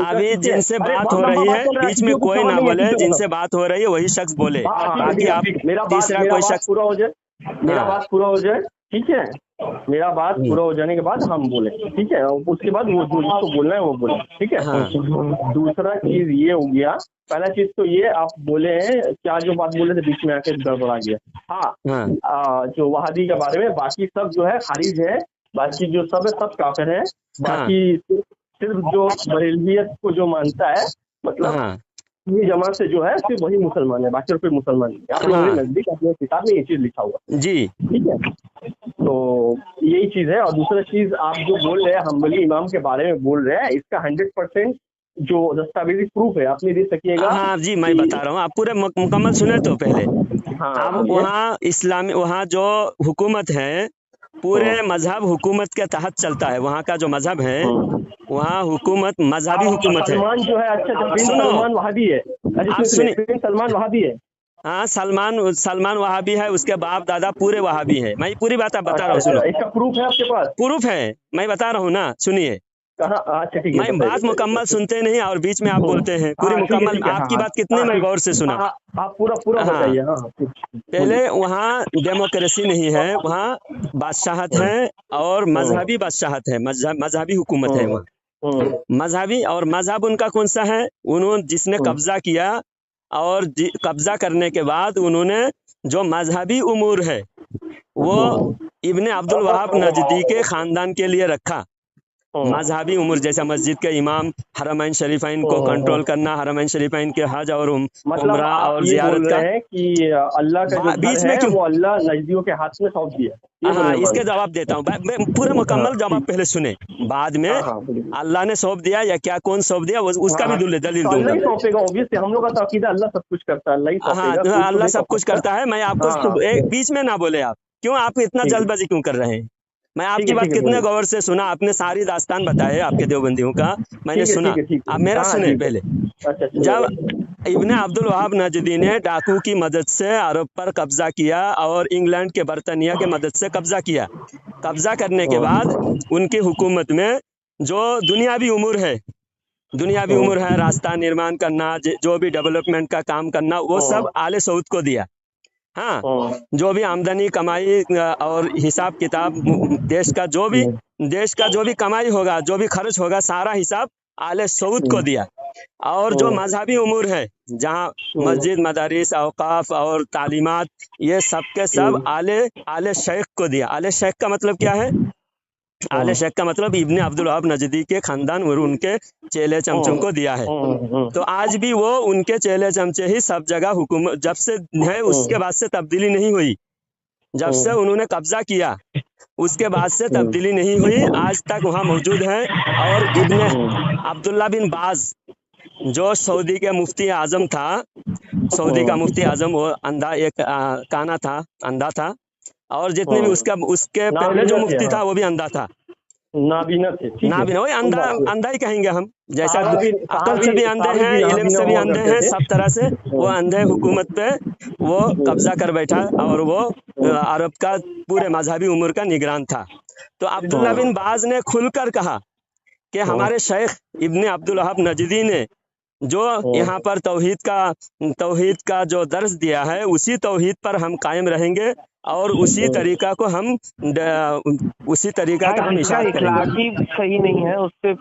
अभी जिनसे बात हो रही है बीच में कोई ना बोले, जिनसे बात हो रही है वही शख्स बोले, बाकी आप तीसरा कोई शख्स पूरा हो जाए, मेरा बात पूरा हो जाए, ठीक है, मेरा बात पूरा हो जाने के बाद हम बोले, ठीक है, उसके बाद वो जिसको बोलना है वो बोले, ठीक है। दूसरा चीज ये हो गया, पहला चीज तो ये आप बोले हैं, क्या जो बात बोले थे बीच में आके गड़बड़ा गया। हाँ, जो वहाबी के बारे में, बाकी सब जो है खारिज है, बाकी जो सब है सब काफिर है, बाकी सिर्फ जो बरेलवियत को जो मानता है, मतलब ये जमात से जो है सिर्फ वही मुसलमान है, बाकी और कोई मुसलमान नहीं। आप लोगों ने नजदीक अपने किताब में ये चीज लिखा हुआ जी, ठीक है, तो यही चीज है। और दूसरा चीज आप जो बोल रहे हैं हम्बली इमाम के बारे में बोल रहे हैं, इसका 100% जो दस्तावेजी प्रूफ है आप नहीं दे सकिएगा। हाँ जी, मैं बता रहा हूँ, आप पूरे मुकम्मल सुने तो पहले। अब वहाँ इस्लामी, वहाँ जो हुकूमत है पूरे मजहब हुकूमत के तहत चलता है, वहाँ का जो मजहब है वहाँ हुकूमत मजहबी हुकूमत है। सलमान जो है, अच्छा सलमान वहाबी है, आप सुनिए, सलमान वहाबी है। हाँ, सलमान वहाबी है, उसके बाप दादा पूरे वहाबी है, मैं पूरी बात आप बता रहा हूँ, सुनो। इसका प्रूफ है आपके पास? प्रूफ है, मैं बता रहा हूँ ना, सुनिए। अच्छा ठीक है, मैं बात मुकम्मल सुनते नहीं और बीच में आप बोलते हैं, पूरी मुकम्मल आपकी बात कितने मैं गौर से सुना। आप पूरा बताइए। पहले वहाँ डेमोक्रेसी नहीं है, वहाँ बादशाहत है और मजहबी बादशाहत है, मजहबी हुकूमत है वहाँ, मजहबी। और मजहब उनका कौन सा है, उन्होंने जिसने कब्जा किया, और कब्जा करने के बाद उन्होंने जो मजहबी उमूर है वो इब्ने अब्दुल वहाब नजदी के खानदान के लिए रखा। मजहबी उमूर जैसा मस्जिद के इमाम, हरमैन शरीफैन को कंट्रोल करना, हरमैन शरीफैन के हज और उम्रा और जियारत का, है कि अल्लाह का जो बीच में क्यों वो अल्लाह नजदियों के हाथ में सौंप दिया। हाँ, इसके जवाब देता हूँ, पूरे मुकम्मल जवाब पहले सुने, बाद में अल्लाह ने सौंप दिया या क्या कौन सौंप दिया उसका भी दलील दूंगा। हम लोग का अकीदा अल्लाह सब कुछ करता है, हाँ, अल्लाह सब कुछ करता है। मैं आपको बीच में ना बोले, आप क्यों, आप इतना जल्दबाजी क्यों कर रहे हैं? मैं आपकी बात कितने गौर से सुना, आपने सारी दास्तान बताए आपके देवबंदियों का, मैंने सुना, आप मेरा सुने पहले। जब इब्ने अब्दुल वहाब नजदी ने डाकू की मदद से अरब पर कब्जा किया और इंग्लैंड के बर्तानिया के मदद से कब्जा किया, कब्जा करने के बाद उनकी हुकूमत में जो दुनियावी उमूर है, रास्ता निर्माण करना, जो भी डेवलपमेंट का काम करना, वो सब आले सऊद को दिया। हाँ, जो भी आमदनी कमाई और हिसाब किताब देश का जो भी कमाई होगा, जो भी खर्च होगा, सारा हिसाब आले सऊद को दिया। और जो मजहबी उमूर है, जहाँ मस्जिद, मदारिस, औकाफ और तालीमात, ये सब के सब आले शेख को दिया। आले शेख का मतलब क्या है? आले शेख का मतलब इब्ने अब्दुल वहाब नजदी के खानदान और उनके चेले चमचों को दिया है। तो आज भी वो उनके चेले चमचे ही सब जगह हुकूमत जब से है, उसके बाद से तब्दीली नहीं हुई। जब से उन्होंने कब्जा किया उसके बाद से तब्दीली नहीं हुई, आज तक वहाँ मौजूद है। और इब्ने अब्दुल्ला बिन बाज जो सऊदी के मुफ्ती आजम था, सऊदी का मुफ्ती आजम, वो अंधा एक काना था, अंधा था। और जितने भी उसके पहले जो मुफ्ती था वो भी अंधा था, नाबीना थे, नाबीना, वही अंधा, अंधा ही कहेंगे हम। जैसा अकल से भी अंधे हैं, इल्म से भी अंधे हैं, सब तरह से वो अंधे हुकूमत पे वो कब्जा कर बैठा और वो अरब का पूरे मजहबी उमूर का निगरान था। तो अब्दुल्ला बिन बाज ने खुलकर कहा कि हमारे शेख इब्ने अब्दुल वहाब नजदी ने जो यहाँ पर तौहीद का जो दर्स दिया है, उसी तौहीद पर हम कायम रहेंगे और उसी तरीका को हम उसी तरीका का हम इशारा करेंगे। सही नहीं है उससे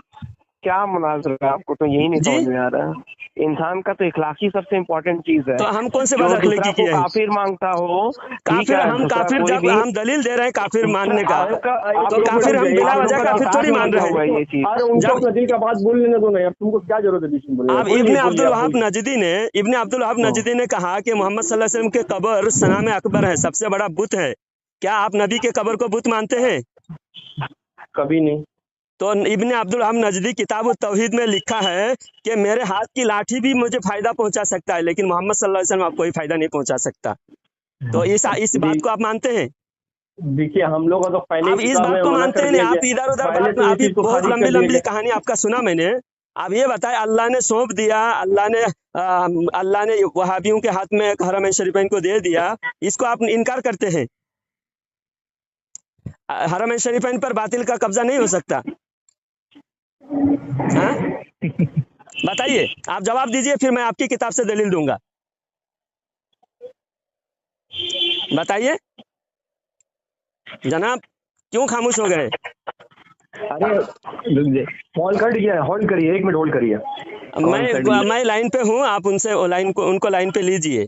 क्या मुनाज़रा है? आपको तो यही नहीं समझ में आ रहा है। इंसान का तो इखलाकी सबसे इम्पोर्टेंट चीज है। तो हम कौन से बात अखलाकी की है? काफिर मांगता हो, काफिर हम काफिर जब हम दलील दे रहे हैं काफिर मानने का, तो काफिर हम बिला वजह काफिर थोड़ी मान रहे हैं। ये चीज जब नदी का बात बोल लेने दो ना यार, तुमको क्या जरूरत है बीच में बोलने? अब इब्ने अब्दुल वहाब नजदी ने कहा कि मोहम्मद सल्लल्लाहु अलैहि वसल्लम के कब्र सनाम अकबर है, सबसे बड़ा बुत है। क्या आप नबी के कब्र को बुत मानते हैं? कभी नहीं। तो इब्ने अब्दुल वहाब नजदी किताब तौहीद में लिखा है कि मेरे हाथ की लाठी भी मुझे फायदा पहुंचा सकता है, लेकिन मोहम्मद सल्लल्लाहु अलैहि वसल्लम आपको कोई फायदा नहीं पहुंचा सकता। तो इस बात को आप मानते हैं? देखिए हम लोग तो पहले आप इस बात को मानते हैं, आप इधर उधर बात, अभी बहुत लंबी लंबी कहानी आपका सुना मैंने। अब ये बताए, अल्लाह ने सौंप दिया, अल्लाह ने वहाबियों के हाथ में हरमैन शरीफैन को दे दिया, इसको आप इनकार करते हैं? हरमैन शरीफैन पर बातिल का कब्जा नहीं हो सकता? हाँ बताइए, आप जवाब दीजिए, फिर मैं आपकी किताब से दलील दूंगा। बताइए जनाब, क्यों खामोश हो गए? अरे कॉल कट गया, होल्ड करिए, 1 मिनट होल्ड करिए। मैं लाइन पे हूँ, आप उनसे उनको लाइन पे लीजिए।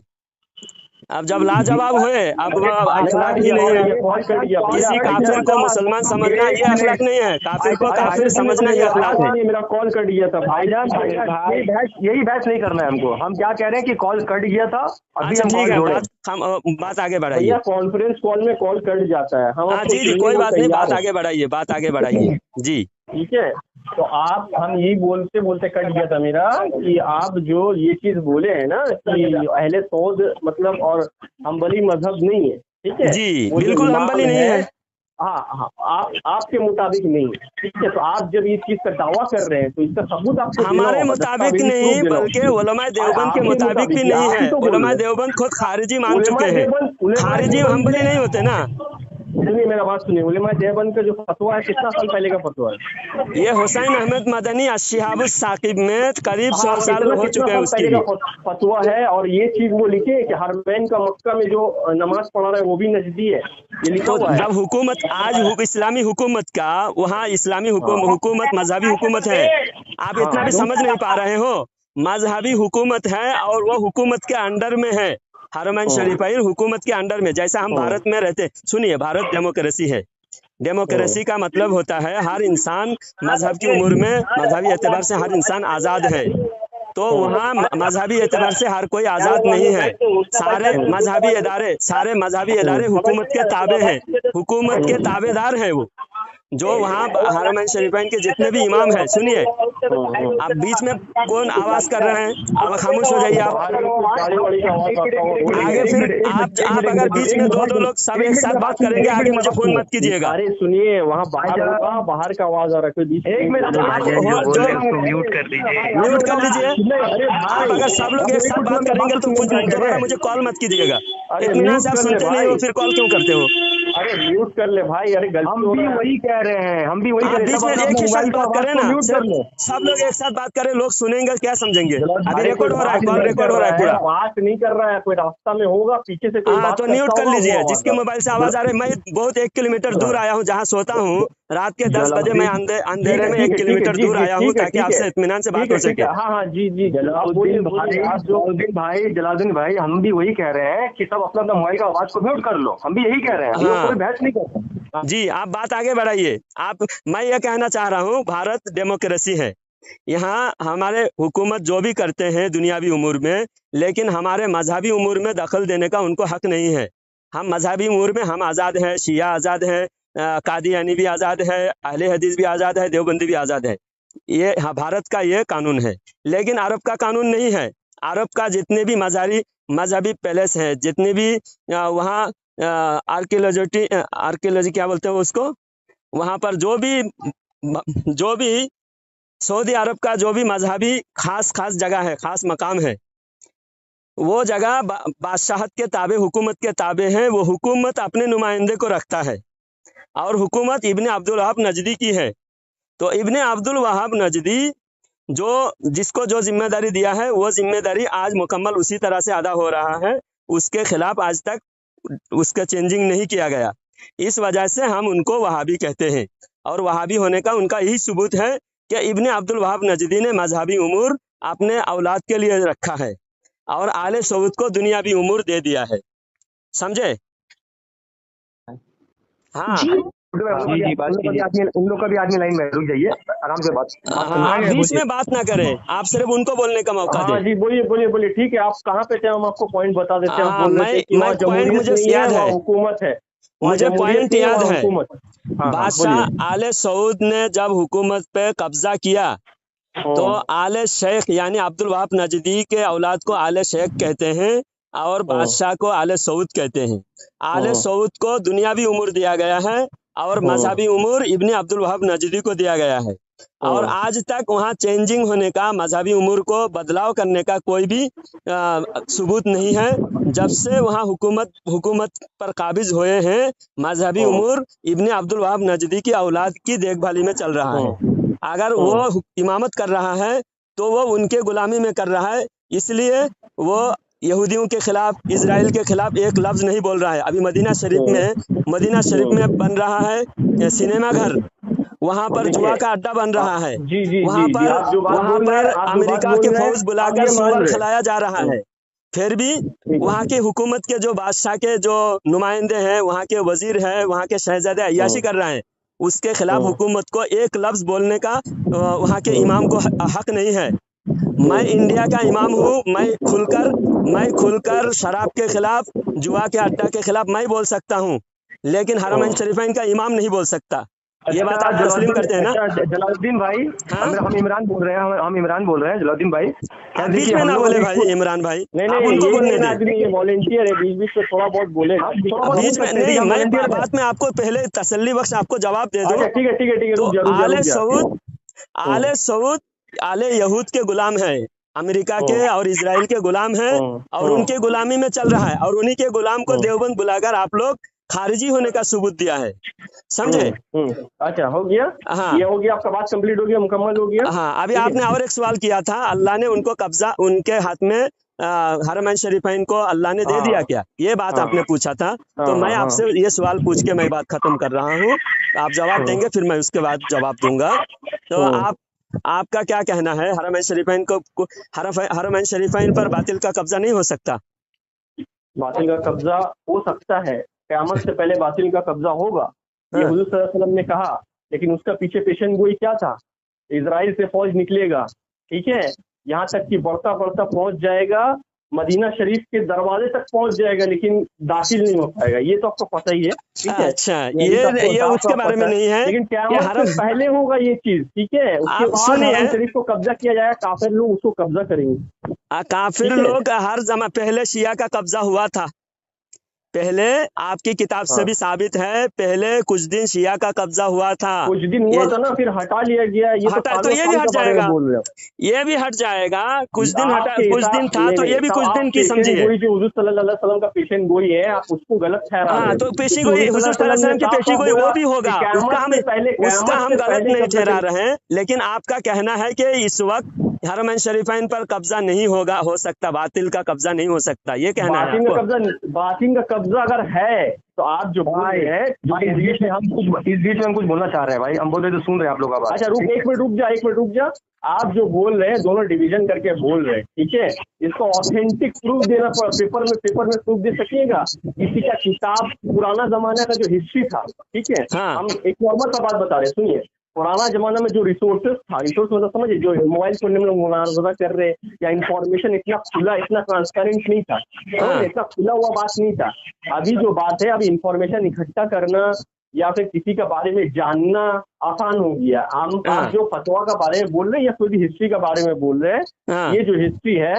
अब जब लाजवाब हुए, अब अखलाक ही नहीं है। किसी काफिर को मुसलमान समझना ये अखलाक नहीं है, काफिर को काफिर समझना ये अखलाक है। मेरा कॉल कट गया था भाईजान, यही बहस नहीं करना है हमको। हम क्या कह रहे हैं कि कॉल कट गया था, अभी हम ठीक है, बात आगे बढ़ाइए। कॉन्फ्रेंस कॉल में कॉल कट जाता है। हाँ जी, कोई बात नहीं, बात आगे बढ़ाइए जी। ठीक है, तो हम यही बोलते बोलते कट गया था मेरा कि आप जो ये चीज बोले हैं ना कि अहले सौद मतलब और हम्बली मजहब नहीं है, ठीक है जी, बिल्कुल हम्बली नहीं है। हाँ, आपके मुताबिक नहीं, ठीक है। तो आप जब इस चीज का दावा कर रहे हैं तो इसका सबूत आपको हमारे मुताबिक नहीं, बल्कि उलमाए देवबंद के मुताबिक भी नहीं है। उलमाए देवबंद खुद खारिजी मान चुके हैं। खारिजी हम्बली नहीं होते ना। सुनिए मेरा बात सुनिए, उलमा देवबंद का जो फतवा है कितना साल पहले का फतवा है? ये हुसैन अहमद मदनी अश्शिहाबुस साकिब में करीब 100 साल हो चुके हैं उसके लिए फतवा है। और ये चीज वो लिखे कि हरमैन का मक्का में जो नमाज पढ़ा रहा है वो भी नजदी है, ये लिखा हुआ है। जब हुकूमत आज इस्लामी हुकूमत का, वहाँ इस्लामी हुकूमत मजहबी हुकूमत है, आप इतना भी समझ नहीं पा रहे हो। मजहबी हुकूमत है और वो हुकूमत के अंडर में है, हरमैन शरीफैन हुकूमत के अंडर में। जैसा हम भारत में रहते, सुनिए, भारत डेमोक्रेसी है। डेमोक्रेसी का मतलब होता है हर इंसान मजहब की उम्र में, मजहबी एतबार से हर इंसान आज़ाद है। तो वहाँ मजहबी एतबार से हर कोई आज़ाद नहीं है। सारे मजहबी इदारे हुकूमत के ताबे हैं, हुकूमत के ताबेदार हैं वो। जो वहाँ हरमैन शरीफैन के जितने भी इमाम हैं, सुनिए, आप बीच में कौन आवाज कर रहे हैं? अब खामोश हो जाइए आप। आगे फिर आप अगर बीच में दो लोग सब एक साथ बात करेंगे, आगे मुझे फोन मत कीजिएगा। अरे सुनिए, वहाँ बाहर का आवाज आ रहा है, एक मिनट म्यूट कर लीजिए। आप अगर सब लोग एक साथ बात करेंगे तो दोबारा मुझे कॉल मत कीजिएगा। इत्मीनान से आप सुनते नहीं हो, फिर कॉल क्यों करते हो? अरे म्यूट कर ले भाई, अरे गलती हम हो भी रहा है। वही कह रहे हैं, हम भी वही कह रहे हैं, बीच सब में अपना एक अपना ही साथ मोबाइल का बात आवाज करें को ना, म्यूट कर लो। सब लोग एक साथ बात करें, लोग सुनेंगे क्या समझेंगे। जलाल अभी भाई रिकॉर्ड कोई हो रहा है, बात कॉल नहीं रिकॉर्ड कर हो रहा रहा है है, पूरा। बात नहीं कर रहा है, कोई रास्ता में होगा, पीछे से कोई हाँ बात तो करता म्यूट कर होगा, वो लीजिए, आवाज जिसके आ मोबाइल से आवाज आ रही है। मैं बहुत 1 किलोमीटर दूर आया हूँ जहाँ सोता हूँ, रात के 10 बजे मैं जलालुद्दीन, अंधेरे में 1 ठीक है किलोमीटर जी दूर जी, आया हूँ ताकि आपसे इत्मीनान से बात हो ठीक सके। है, हाँ हाँ जी जी, आप बोलिए बोलिए, आप जो जलालुद्दीन भाई हम भी वही कह रहे हैं कि सब अपना अपना मोबाइल का आवाज को म्यूट कर लो, हम भी यही कह रहे हैं, हम लोग हाँ कोई बहस नहीं करते। जी, आप बात आगे बढ़ाइए। आप, मैं ये कहना चाह रहा हूँ, भारत डेमोक्रेसी है, यहाँ हमारे हुकूमत जो भी करते हैं दुनियावी उमूर में, लेकिन हमारे मजहबी उमूर में दखल देने का उनको हक नहीं है। हम मजहबी उमूर में हम आज़ाद हैं, शिया आज़ाद हैं, कादियानी भी आज़ाद है, अहले हदीस भी आज़ाद है, देवबंदी भी आज़ाद है। ये हाँ, भारत का ये कानून है, लेकिन अरब का कानून नहीं है। अरब का जितने भी मजहबी पैलेस हैं, जितने भी वहाँ आर्कियोलॉजी क्या बोलते हैं उसको, वहाँ पर जो भी सऊदी अरब का जो भी मजहबी खास जगह है, खास मकाम है, वो जगह बादशाहत के ताबे, हुकूमत के ताबे हैं। वो हुकूमत अपने नुमाइंदे को रखता है और हुकूमत इब्ने अब्दुल वहाब नजदी की है। तो इब्ने अब्दुल वहाब नजदी जो जिसको जो जिम्मेदारी दिया है, वो जिम्मेदारी आज मुकम्मल उसी तरह से अदा हो रहा है। उसके खिलाफ आज तक उसका चेंजिंग नहीं किया गया। इस वजह से हम उनको वहाबी कहते हैं, और वहाबी होने का उनका यही सबूत है कि इब्ने अब्दुल वहाब नजदी ने मजहबी उमूर अपने औलाद के लिए रखा है और आले सऊद को दुनियावी उमूर दे दिया है। समझे? हाँ जी जी, बात कीजिए। उन लोग का भी आदमी लाइन में रुक जाइए, आराम से बात हाँ, आप बीच में बात ना करें, आप सिर्फ उनको बोलने का मौका हाँ दें। जी, बोलिए बोलिए बोलिए, ठीक है, आप कहाँ पे थे, हम आपको पॉइंट बता देते हैं। हम हाँ, बोल रहे थे कि वहाँ मैं पॉइंट जमहूरियत मुझे नहीं है, याद वहाँ है, हुकूमत है, वहाँ मुझे जमहूरियत पॉइंट नहीं है, याद वहाँ है। हुकूमत है। हाँ हाँ बादशाह बोलिए। आले सऊद ने जब हुकूमत पे कब्जा किया, तो आले शेख यानी अब्दुल वहाब नजदी के औलाद को आले शेख कहते हैं और बादशाह को आले सऊद कहते हैं। आले सऊद को दुनियावी उमूर दिया गया है और मजहबी उमूर इब्ने अब्दुल वहाब नजदी को दिया गया है। और आज तक वहाँ चेंजिंग होने का, मजहबी उमूर को बदलाव करने का कोई भी सबूत नहीं है। जब से वहाँ हुकूमत पर काबिज हुए हैं, मजहबी उमूर इब्ने अब्दुल वहाब नजदी की औलाद की देखभाली में चल रहा है। अगर वो इमामत कर रहा है तो वो उनके गुलामी में कर रहा है, इसलिए वो यहूदियों के खिलाफ, इजराइल के खिलाफ एक लफ्ज नहीं बोल रहा है। अभी मदीना शरीफ में बन रहा है सिनेमा घर, वहाँ पर जुआ का अड्डा बन रहा है, जी जी वहाँ जी जी, पर आप जो बात बोल रहे हैं, आप जो बात अमेरिका बोल के रहे हैं, फौज आप बुलाकर ये मान सुअर रहे हैं। खिलाया जा रहा है। फिर भी वहाँ की हुकूमत के जो बादशाह के जो नुमाइंदे हैं, वहाँ के वजीर हैं, वहाँ के शहजादे अय्याशी कर रहे हैं, उसके खिलाफ हुकूमत को एक लफ्ज बोलने का वहाँ के इमाम को हक नहीं है। मैं इंडिया का इमाम हूँ, मैं खुलकर शराब के खिलाफ, जुआ के अड्डा के खिलाफ मैं बोल सकता हूँ, लेकिन हरमैन शरीफैन का इमाम नहीं बोल सकता। ये बात आप तस्लीम करते हैं ना? जलालुद्दीन भाई, हाँ? हम इमरान बोल रहे हैं, हम इमरान बोल रहे हैं जलालुद्दीन भाई। आप बीच में ना बोले भाई, इमरान भाई, नहीं आप नहीं, उनको बोलने ये दें। आदमी ये वॉलेंटियर है, बीच बीच में थोड़ा बहुत बोले। बीच में नहीं, मैं बात में आपको पहले तसल्ली बख्श आपको जवाब दे दूं। अच्छा ठीक है ठीक है ठीक है, तो रुक जा आले सऊद आले यहूद के गुलाम है, अमेरिका के और इजराइल के गुलाम है, और उनके गुलामी में चल रहा है, और उन्हीं के गुलाम को देवबंद बुलाकर आप लोग खारिजी होने का सबूत दिया है। समझे? अच्छा हो गया, हाँ, ये हो गया, आपका बात कंप्लीट हो गया, मुकम्मल हो गया। हाँ, अभी आपने और एक सवाल किया था, अल्लाह ने उनको कब्जा, उनके हाथ में हरमैन शरीफैन को अल्लाह ने दे दिया क्या, ये बात आपने पूछा था। तो मैं आपसे ये सवाल पूछ के मैं बात खत्म कर रहा हूँ, आप जवाब देंगे, फिर मैं उसके बाद जवाब दूंगा। तो आपका क्या कहना है, हरमैन शरीफैन को हरमैन शरीफैन पर बातिल का कब्जा नहीं हो सकता? बातिल का कब्जा हो सकता है, क़यामत से पहले बातिल का कब्जा होगा, ये हुजूर सल्लल्लाहु अलैहि वसल्लम ने कहा। लेकिन उसका पीछे पेशन गोई क्या था? इजराइल से फौज निकलेगा, ठीक है, यहाँ तक कि बढ़ता बढ़ता पहुंच जाएगा, मदीना शरीफ के दरवाजे तक पहुंच जाएगा, लेकिन दाखिल नहीं हो पाएगा। ये तो आपको पता ही है, ठीक है। अच्छा, ये उसके बारे में नहीं है, लेकिन क़यामत से पहले होगा ये चीज, ठीक है। उसके बाद हरम शरीफ को कब्जा किया जाएगा, काफिर लोग उसको कब्जा करेंगे। काफिर लोग हर जमा पहले शिया का कब्जा हुआ था, पहले आपकी किताब से हाँ। भी साबित है, पहले कुछ दिन शिया का कब्जा हुआ था। कुछ दिन हुआ था ना, फिर हटा लिया गया। ये तो हटा तो सालों ये भी साल हट के बारे में जाएगा, बोल रहे हो। ये भी हट जाएगा। कुछ दिन हटा, आपके कुछ हिसाब दिन था नहीं तो नहीं, ये भी तब कुछ आप दिन की पेशेंट समझिए। गोई जो हुजूर सल्लल्लाहु अलैहि वसल्लम का पेशेंट गोई है, आप उसको गलत ठहरा रहे हाँ, हैं। तो पेशी क्योंकि गोई हुजूर हुजूर सल्लल्लाहु अलैहि वसल्लम सल्लल्लाहु अलैहि ने वसल्लम की साफ पेशी साफ गोई बोला वो भी कि होगा, उसका क़यामत हम से पहले, गलत नहीं कब्ज़े ठहरा रहे हैं। लेकिन आपका कहना है कि इस वक्त हरमैन शरीफैन पर कब्जा नहीं होगा, हो सकता बातिल का कब्जा नहीं हो सकता, ये कहना है बातिल का आपको। कब्जा, बातिल का कब्जा अगर है तो आप जो बोल रहे हैं, जो इस बीच में हम कुछ बोलना चाह रहे हैं भाई, हम बोल रहे तो सुन रहे हैं आप लोग का बात। अच्छा रुक, एक मिनट रुक जा। आप जो बोल रहे हैं दोनों डिवीजन करके बोल रहे हैं, ठीक है। इसको ऑथेंटिक प्रूफ देना पड़ा, पेपर में प्रूफ दे सकिएगा। किसी का किताब, पुराना जमाने का जो हिस्ट्री था, ठीक है। हाँ। हम एक नॉर्मल सा बात बता रहे हैं, सुनिए। पुराना जमाना में जो रिसोर्सेस था, रिसोर्स मतलब समझिए, जो मोबाइल फोन में हम लोग मुनाजरा कर रहे हैं, या इंफॉर्मेशन इतना खुला, इतना ट्रांसपेरेंट नहीं था, समझिए, इतना खुला हुआ बात नहीं था। अभी जो बात है, अभी इंफॉर्मेशन इकट्ठा करना या फिर किसी के बारे में जानना आसान हो गया। आप जो फतवा का बारे में बोल रहे हैं या कोई भी हिस्ट्री का बारे में बोल रहे हैं, ये जो हिस्ट्री है,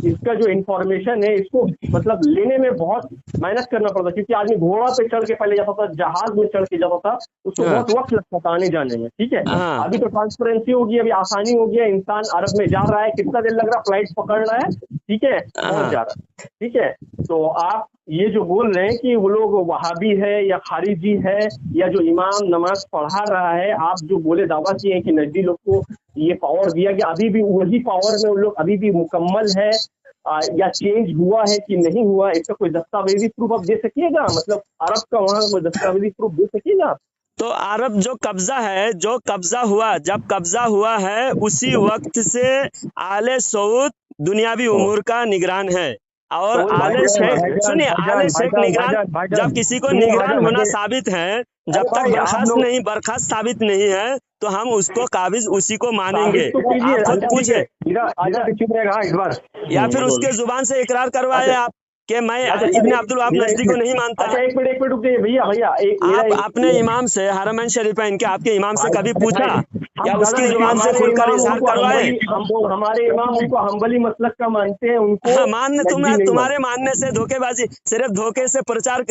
इसका जो इंफॉर्मेशन है, इसको मतलब लेने में बहुत मेहनत करना पड़ता, क्योंकि आदमी घोड़ा पे चढ़ के पहले जाता था, जहाज में चढ़ के जाता था, उसको बहुत वक्त लगता था आने जाने में, ठीक है। अभी तो ट्रांसपेरेंसी होगी, अभी आसानी हो गया। इंसान अरब में जा रहा है, कितना देर लग रहा है, फ्लाइट पकड़ रहा है, ठीक है, पहुंच जा रहा है, ठीक है। तो आप ये जो बोल रहे हैं कि वो लोग वहाबी है या खारिजी है, या जो इमाम नमाज पढ़ा रहा है, आप जो बोले दावा किए हैं कि नजदी लोग को ये पावर दिया गया, अभी भी वही पावर में वो लोग अभी भी मुकम्मल है, या चेंज हुआ है कि नहीं हुआ, इसका कोई दस्तावेजी प्रूफ आप दे सकिएगा? मतलब अरब का वहाँ कोई दस्तावेजी प्रूफ दे सकिएगा? तो अरब जो कब्जा है, जो कब्जा हुआ, जब कब्जा हुआ है उसी वक्त से आले सऊद दुनियावी उमूर का निगरान है। और आले शेख, सुनिए, आले शेख निगरान, जब किसी को निगरान होना साबित है, जब तक बर्खास्त साबित नहीं है, तो हम उसको काबिज उसी को मानेंगे। आप खुद पूछे, या फिर उसके जुबान से इकरार करवाए आप कि मैं इब्ने अब्दुल वहाब नजदी को नहीं मानता। अच्छा एक मिनट रुक जाइए भैया। आप अपने इमाम से, हरमैन शरीफैन के आपके इमाम से कभी पूछा, या उसकी जुबान से खुलकर इजहार करवाए? हमारे इमाम उनको हम्बली मसलक का मानते हैं, उनको तुम्हारे मानने से धोखेबाजी, सिर्फ धोखे से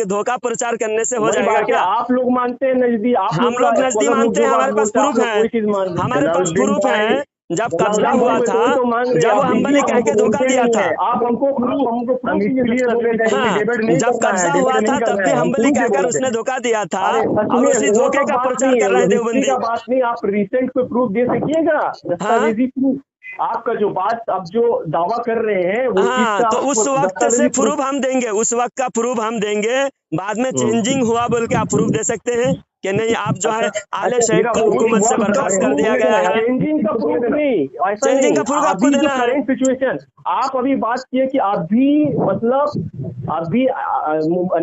धोखा प्रचार करने से हो जाएगा क्या? आप लोग मानते हैं नजदी, हम लोग नजदी मानते हैं, हमारे पास प्रूफ है, हमारे पास प्रूफ है। जब कब्जा हुआ था, जब वो हम्बली कह के धोखा दिया था, आप हमको जब कब्जा हुआ था तब भी हम्बली कहकर उसने धोखा दिया था, और उसी धोखे का प्रचार कर रहे थे देवबंदी। बात नहीं, आप रिसेंट पे प्रूफ दे सकिएगा, दस्तावेजी प्रूफ। आपका जो बात, अब जो दावा कर रहे हैं वो, तो उस वक्त से प्रूफ हम देंगे, उस वक्त का प्रूफ हम देंगे। बाद में चेंजिंग हुआ बोल के आप प्रूफ दे सकते हैं कि नहीं, आप जो है आले शेख को हुकूमत से बर्खास्त कर दिया गया है। चेंजिंग का प्रूफ नहीं, चेंजिंग का प्रूफ आपको देना है। सिचुएशन आप अभी बात किए कि अभी मतलब अभी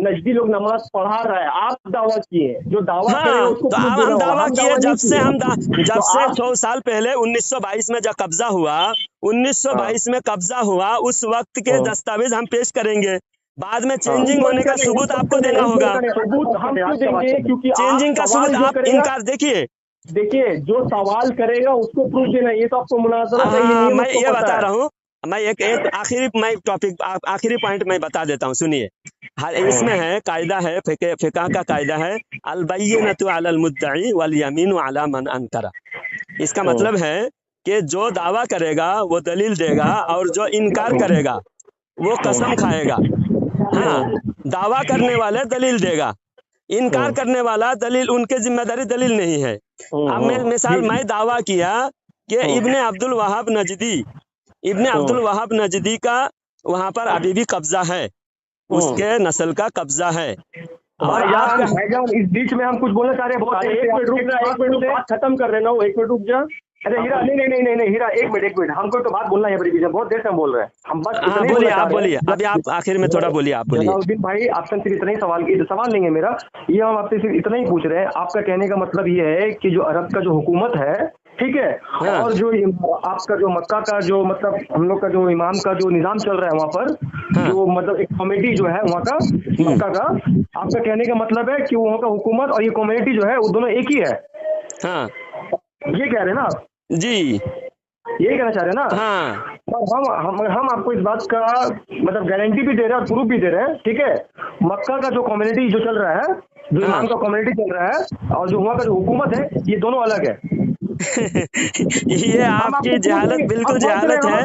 नजदी लोग नमाज पढ़ा रहा है, आप दावा किए, जो दावा करे उसको तो अब हम दावा किए, जब से 100 साल पहले 1922 में जब कब्जा हुआ, 1922 में कब्जा हुआ, उस वक्त के दस्तावेज हम पेश करेंगे। बाद में चेंजिंग होने का सबूत आपको देना होगा। सबूत हम क्यों देंगे? क्योंकि चेंजिंग का सबूत आप इनकार, देखिए जो सवाल करेगा उसको प्रूफ देना, ये तो आपको मुनाजरा है। मैं ये बता रहा हूँ, मैं एक आखिरी पॉइंट मैं बता देता हूँ, सुनिए। इसमें है, कायदा है, फिक़ह का कायदा है, अल बय्यिनतु अलल मुद्दई वल यमीनु अला मन अनकरा। इसका मतलब है कि जो दावा करेगा वो दलील देगा, और जो इनकार करेगा वो कसम खाएगा। हाँ, दावा करने वाले दलील देगा, इनकार करने वाला दलील, उनके जिम्मेदारी दलील नहीं है। अब मैं दावा किया कि इब्ने अब्दुल वहाब नजदी का वहां पर अभी भी कब्जा है, उसके नस्ल का कब्जा है। और इस बीच में हम कुछ बोलना चाह रहे हैं, एक मिनट खत्म कर रहे ना, एक मिनट रुक जा। अरे हीरा, नहीं हीरा, एक मिनट, हमको तो बात बोलना है, बहुत देर से हम बोल रहे हैं, हम बस बोलिए, आप बोलिए, अभी आप आखिर में थोड़ा बोलिए, आप बोलिए। जलालुद्दीन भाई, आपसे सिर्फ इतना ही सवाल नहीं है मेरा, ये हम आपसे सिर्फ इतना ही पूछ रहे हैं। आपका कहने का मतलब ये है कि जो अरब का जो हुकूमत है, ठीक है, और जो आपका जो मक्का का जो मतलब हम लोग का जो इमाम का जो निजाम चल रहा है वहाँ पर, जो मतलब एक कमेटी जो है वहाँ का मक्का का, आपका कहने का मतलब है कि वहाँ का हुकूमत और ये कम्युनिटी जो है वो दोनों एक ही है। हाँ, ये कह रहे हैं ना आप? जी, यही कहना चाह रहे हैं ना? हाँ। और हम आपको इस बात का मतलब गारंटी भी दे रहे हैं और प्रूफ भी दे रहे हैं, ठीक है। मक्का का जो कम्युनिटी जो चल रहा है, जो इमाम का कम्युनिटी चल रहा है, और जो वहाँ का जो हुकूमत है, ये दोनों अलग है। ये आपकी जहालत, बिल्कुल जहालत है।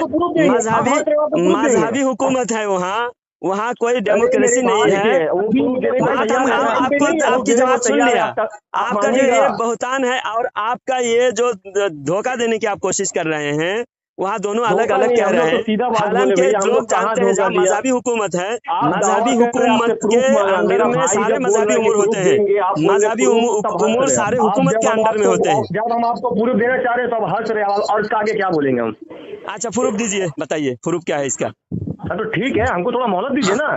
मजहबी हुकूमत है वहाँ, वहाँ कोई डेमोक्रेसी नहीं है। आपको आपकी जवाब सुन लिया। आपका जो ये बहुतान है और आपका ये जो धोखा देने की आप कोशिश कर रहे हैं, वहाँ दोनों अलग अलग कह रहे हैं। हालांकि लोग जानते हैं जहाँ मजहबी हुकूमत है, मजहबी हुकूमत के अंडर में सारे मजहबी उमूर होते हैं, मजहबी उमूर सारे हुकूमत के अंडर में होते हैं। जब हम आपको प्रूफ देना चाह रहे हैं तो अब हंस रहे हैं, और इसका आगे क्या बोलेंगे हम? अच्छा प्रूफ दीजिए, बताइए प्रूफ क्या है इसका। तो ठीक है, हमको थोड़ा मोहलत दीजिए ना।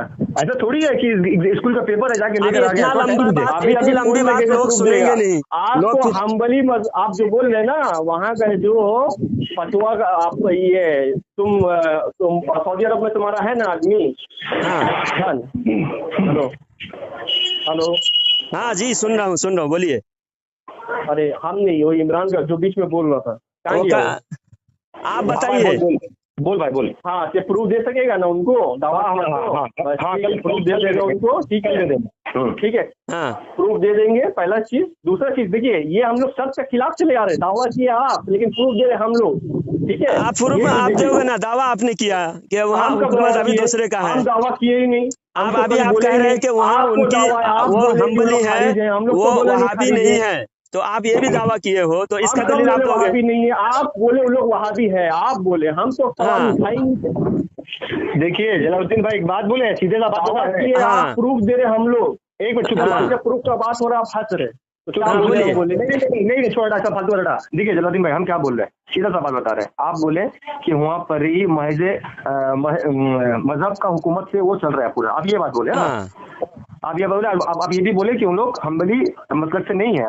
ऐसा थोड़ी है कि स्कूल का पेपर है जाके लेकर आ गया। अभी लंबी बात लोग सुनेंगे नहीं। आपको हम्बली आप जो बोल रहे हैं ना, वहाँ का जो फतवा का आप ये तुम सऊदी अरब में तुम्हारा है ना आदमी। हाँ हेलो हेलो। हाँ जी सुन रहा हूँ बोलिए। अरे हम नहीं, वो इमरान का जो बीच में बोल रहा था, आप बताइए। बोल भाई बोल। हाँ तो प्रूफ दे सकेगा ना उनको? दावा प्रूफ दे देगा उनको, ठीक है दे देंगे, ठीक है प्रूफ दे देंगे। पहला चीज। दूसरा चीज देखिए, ये हम लोग सब के खिलाफ चले आ रहे हैं। दावा किया आप, लेकिन प्रूफ दे रहे हम लोग, ठीक है। आप प्रूफ आप दोगे ना? दावा आपने किया कि वहाँ हुकूमत अभी दूसरे का है। हम दावा किए ही नहीं। आप अभी आप कह रहे हैं कि वहाँ उनकी वो हम्बली है, वो वहाबी नहीं है, तो आप ये भी दावा किए हो, तो इसका दलील आप दोगे? वहाबी नहीं है, आप बोले वो लोग वहाबी है, आप बोले, हम तो देखिए जलालुद्दीन भाई एक बात बोले, सीधे सा बात आप प्रूफ दे रहे हम लोग। एक मिनट चुप, प्रूफ का बात हो रहा है, आप हंस रहे। नहीं छोड़ा डॉक्टर फालतू रटा। देखिए जलालुद्दीन भाई हम क्या बोल रहे हैं, सीधा सा बात बता रहे हैं। आप बोले कि वहाँ पर ही महज मजहब का हुकूमत से वो चल रहा है पूरा, आप ये बात बोले ना। आप ये बोले, आप ये भी बोले कि उन लोग हम्बली मतलब से नहीं है,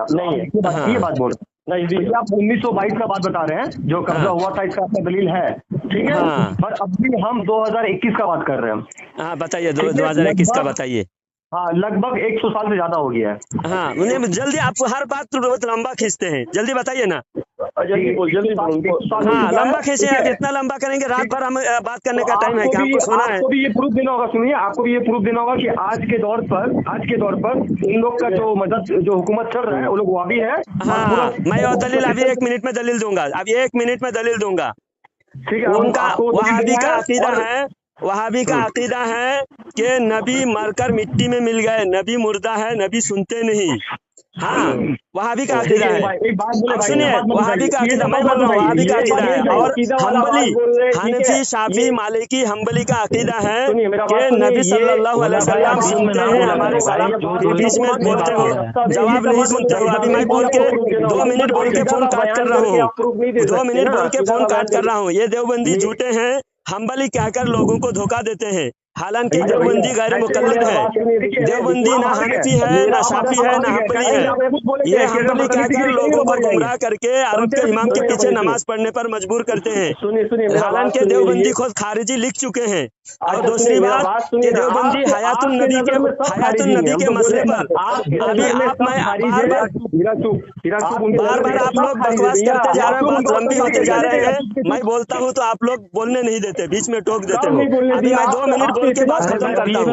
ये बात बोल नहीं। आप 1922 का बात बता रहे हैं, जो कब्जा हुआ था, इसका अपना दलील है, ठीक है। पर अभी हम 2021 का बात कर रहे हैं। हाँ बताइए, 2021 का बताइए। हाँ लगभग 100 साल से ज्यादा हो गया है। हाँ उन्हें जल्दी, आप हर बात तो लंबा खींचते हैं, जल्दी बताइए ना। जल्दी हाँ लंबा खींचे, आप इतना लंबा करेंगे, रात भर हम बात करने का टाइम है कि आपको सोना है। आपको भी ये प्रूफ देना होगा, सुनिए, आपको भी ये प्रूफ देना होगा कि आज के दौर पर इन लोग का जो मदद जो हुकूमत चल रहा है, वो लोग वहाबी है। हाँ मैं और दलील अभी 1 मिनट में दलील दूंगा, अभी 1 मिनट में दलील दूंगा। ठीक है, उनका वहाबी का अकीदा है, वहाबी का अकीदा है कि नबी मरकर मिट्टी में मिल गए, नबी मुर्दा है, नबी सुनते नहीं। हाँ वहाबी का अकीदा है। सुनिए वहाबी का अकीदा, मैं बोल रहा हूँ वहाबी का अकीदा है। और हम्बली, हनफी, शाफी, मालिकी, हम्बली का अकीदा है कि नबी सल्लल्लाहु अलैहि वसल्लम सुनते हैं, हमारे सलाम के बीच में बोलते हो, जवाब नहीं सुनते हो। अभी मैं बोल के 2 मिनट बोल के फोन काट कर रहा हूँ, 2 मिनट बोल के फोन काट कर रहा हूँ। ये देवबंदी झूठे हैं, हम्बली कहकर लोगों को धोखा देते हैं। हालांकि देवबंदी गैर मुकल्लिद है, देवबंदी ना हनफी है, ना शाफी है, ना हम्बली है। ये हम्बली कहकर लोगों को गुमराह करके अरब के इमाम के पीछे नमाज पढ़ने पर मजबूर करते हैं। हालांकि देवबंदी खुद खारिजी लिख चुके हैं। और दूसरी बात कि देवबंदी हयातुन नबी के मसले पर अभी आप बार बार आप लोग बकवास करते जा रहे हैं, बात लंबी होते जा रहे हैं। मैं बोलता हूँ तो आप लोग बोलने नहीं देते, बीच में टोक देते हो। अभी मैं 2 मिनट बोल के बात खत्म करता हूँ।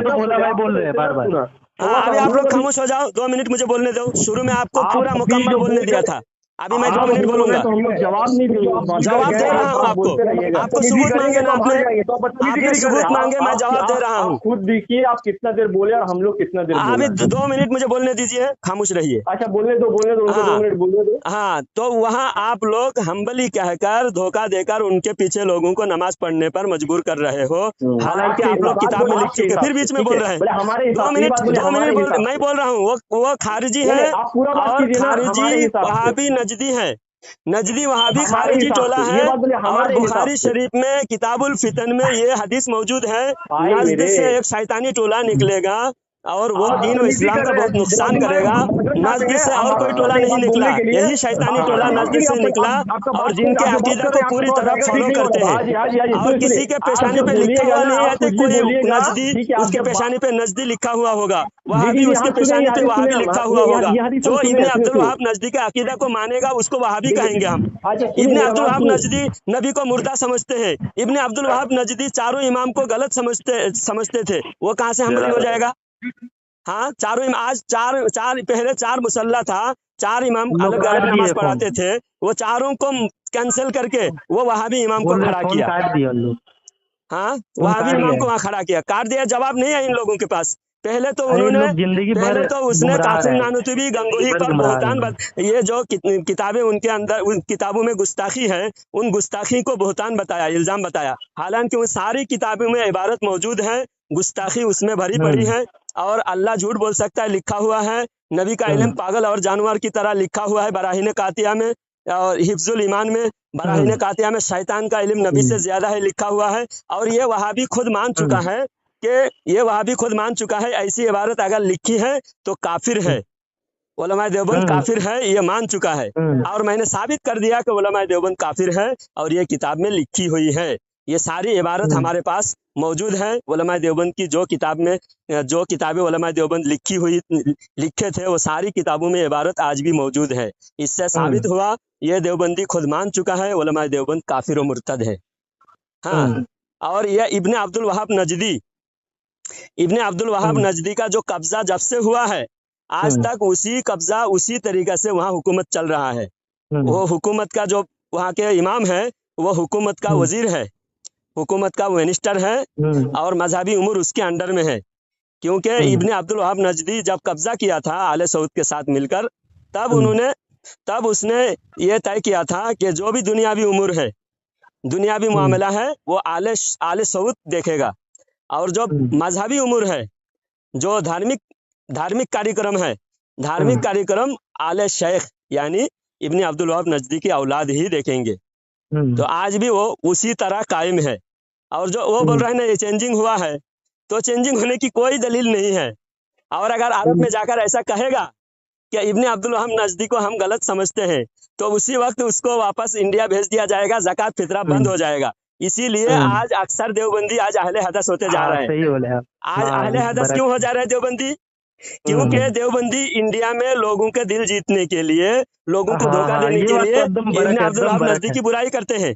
बोल रहे हैं बार-बार। हाँ अभी आप लोग खामोश हो जाओ, 2 मिनट मुझे बोलने दो। शुरू में आपको पूरा मुकम्मल बोलने दिया था, अभी मैं 2 मिनट बोलूंगा। जवाब नहीं दूंगा, जवाब दे रहा हूँ आपको सबूत मांगे ना आपने सबूत मांगे, मैं जवाब दे रहा हूँ। खुद देखिए आप कितना देर बोले और हम लोग कितना देर बोले। अभी 2 मिनट मुझे बोलने दीजिए, खामोश रहिए। अच्छा बोलने दो 2 मिनट बोलने दो। हाँ तो वहाँ आप लोग हम्बली कहकर धोखा देकर उनके पीछे लोगों को नमाज पढ़ने पर मजबूर कर रहे हो। हालांकि आप लोग किताब में लिख चुके, फिर बीच में बोल रहे हैं। 2 मिनट मैं बोल रहा हूँ, वो खारिजी है और खारिजी वहाबी नजदी है, नजदी वहाबी खारिजी टोला है। और बुखारी शरीफ में किताबुल फितन में ये हदीस मौजूद है, नजद से एक शैतानी टोला निकलेगा और वो दीन और इस्लाम का बहुत नुकसान करेगा। नजद से और कोई टोला नहीं निकला, यही शैतानी टोला नजद से निकला, और जिनके अकीदा को पूरी तरह फॉलो करते हैं। और किसी के पेशानी पे लिखा हुआ नहीं है कि कोई नजदी, उसके पेशानी पे नजदी लिखा हुआ होगा, वहां भी उसके पेशानी पे वहां भी लिखा हुआ होगा। जो इब्ने अब्दुल वहाब नजदी के अकीदा को मानेगा उसको वहाबी कहेंगे हम। इब्ने अब्दुल वहाब नजदी नबी को मुर्दा समझते हैं। इब्ने अब्दुल वहाब नजदी चारों इमाम को गलत समझते थे। वो कहाँ से हमरी हो जाएगा? हाँ, चारों आज चार पहले 4 मुसल्ला था, 4 इमाम अलग अलग नमाज पढ़ाते थे, वो चारों को कैंसिल करके वो वहाबी इमाम को खड़ा किया। हाँ, वहाबी इमाम को वहाँ खड़ा किया, काट दिया। जवाब नहीं है इन लोगों के पास। पहले तो उसने कासिम नानूतवी गंगोही पर बोहतान, ये जो किताबें उनके अंदर, उन किताबों में गुस्ताखी है, उन गुस्ताखी को बोहतान बताया, इल्जाम बताया। हालांकि उन सारी किताबों में इबारत मौजूद है, गुस्ताखी उसमें भरी पड़ी है। और अल्लाह झूठ बोल सकता है लिखा हुआ है, नबी का इल्म पागल और जानवर की तरह लिखा हुआ है बराहीन कातिया में, और हिफ्जुल ईमान में बराहीन कातिया में शैतान का इल्म नबी से ज्यादा है लिखा हुआ है। और ये वहाबी खुद मान चुका है कि ऐसी इबारत अगर लिखी है तो काफिर है, उलमाए देवबंद काफिर है, ये मान चुका है। और मैंने साबित कर दिया कि उलमाए देवबंद काफिर है, और ये किताब में लिखी हुई है। ये सारी इबारत हमारे पास मौजूद है। उलमाए देवबंद की जो किताबें उलमाए देवबंद लिखे थे, वो सारी किताबों में इबारत आज भी मौजूद है। इससे साबित हुआ ये देवबंदी खुद मान चुका है उलमाए देवबंद काफिर और मुर्तद है। हाँ, और ये इब्ने अब्दुल वहाब नजदी का जो कब्जा जब से हुआ है आज तक उसी तरीके से वहाँ हुकूमत चल रहा है। वो हुकूमत का जो वहाँ के इमाम है, वो हुकूमत का वजीर है, हुकूमत का मिनिस्टर है, और मजहबी उमूर उसके अंडर में है। क्योंकि इब्ने अब्दुल वहाब नजदी जब कब्जा किया था आले सऊद के साथ मिलकर, तब उसने ये तय किया था कि जो भी दुनियावी उमूर है, दुनियावी मामला है, वो आले सऊद देखेगा। और जो मजहबी उमूर है, जो धार्मिक कार्यक्रम है, धार्मिक कार्यक्रम आले शेख यानी इब्ने अब्दुल वहाब नजदी की औलाद ही देखेंगे। तो आज भी वो उसी तरह कायम है। और जो वो बोल रहे हैं ना ये चेंजिंग हुआ है, तो चेंजिंग होने की कोई दलील नहीं है। और अगर अरब में जाकर ऐसा कहेगा कि इब्ने अब्दुल वहाब नजदी को हम गलत समझते हैं, तो उसी वक्त उसको वापस इंडिया भेज दिया जाएगा, ज़कात फितरा बंद हो जाएगा। इसीलिए आज अक्सर देवबंदी आज अहले हदस होते जा रहे हैं। आज अहले हदस क्यों हो जा रहे हैं देवबंदी? क्योंकि देवबंदी इंडिया में लोगों के दिल जीतने के लिए, लोगों को धोखा देने के लिए इब्ने अब्दुल वहाब नजदी की बुराई करते हैं।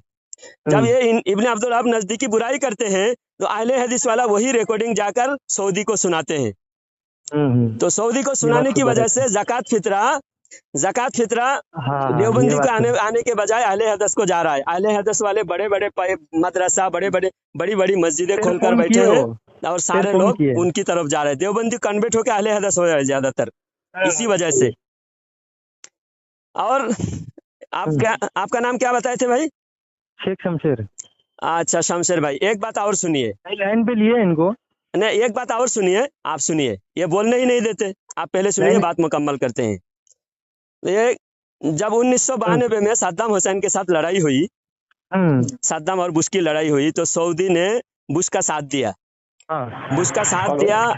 जब ये इब्ने अब्दुल वहाब नजदी की बुराई करते हैं, तो अहले हदीस वाला वही रिकॉर्डिंग जाकर सऊदी को सुनाते हैं। तो सऊदी को सुनाने की वजह से ज़कात फितरा देवबंदी को आने के बजाय अहले हदस को जा रहा है। अहले हदस वाले बड़े बड़े मदरसा, बड़ी बड़ी मस्जिदें खोलकर बैठे हैं, और सारे लोग उनकी तरफ जा रहे हैं। देवबंदी कन्वर्ट होकर अहले हदस हो रहे ज्यादातर इसी वजह से। और आपका नाम क्या बताए थे भाई? शेख शमशेर। अच्छा शमशेर भाई, एक बात और सुनिए। लाइन पे लिए इनको। नहीं, एक बात और सुनिए, आप सुनिए, ये बोलने ही नहीं देते। आप पहले सुनिए, बात मुकम्मल करते हैं। ये जब 1992 में सद्दाम हुसैन के साथ लड़ाई हुई, सद्दाम और बुश की लड़ाई हुई, तो सऊदी ने बुश का साथ दिया।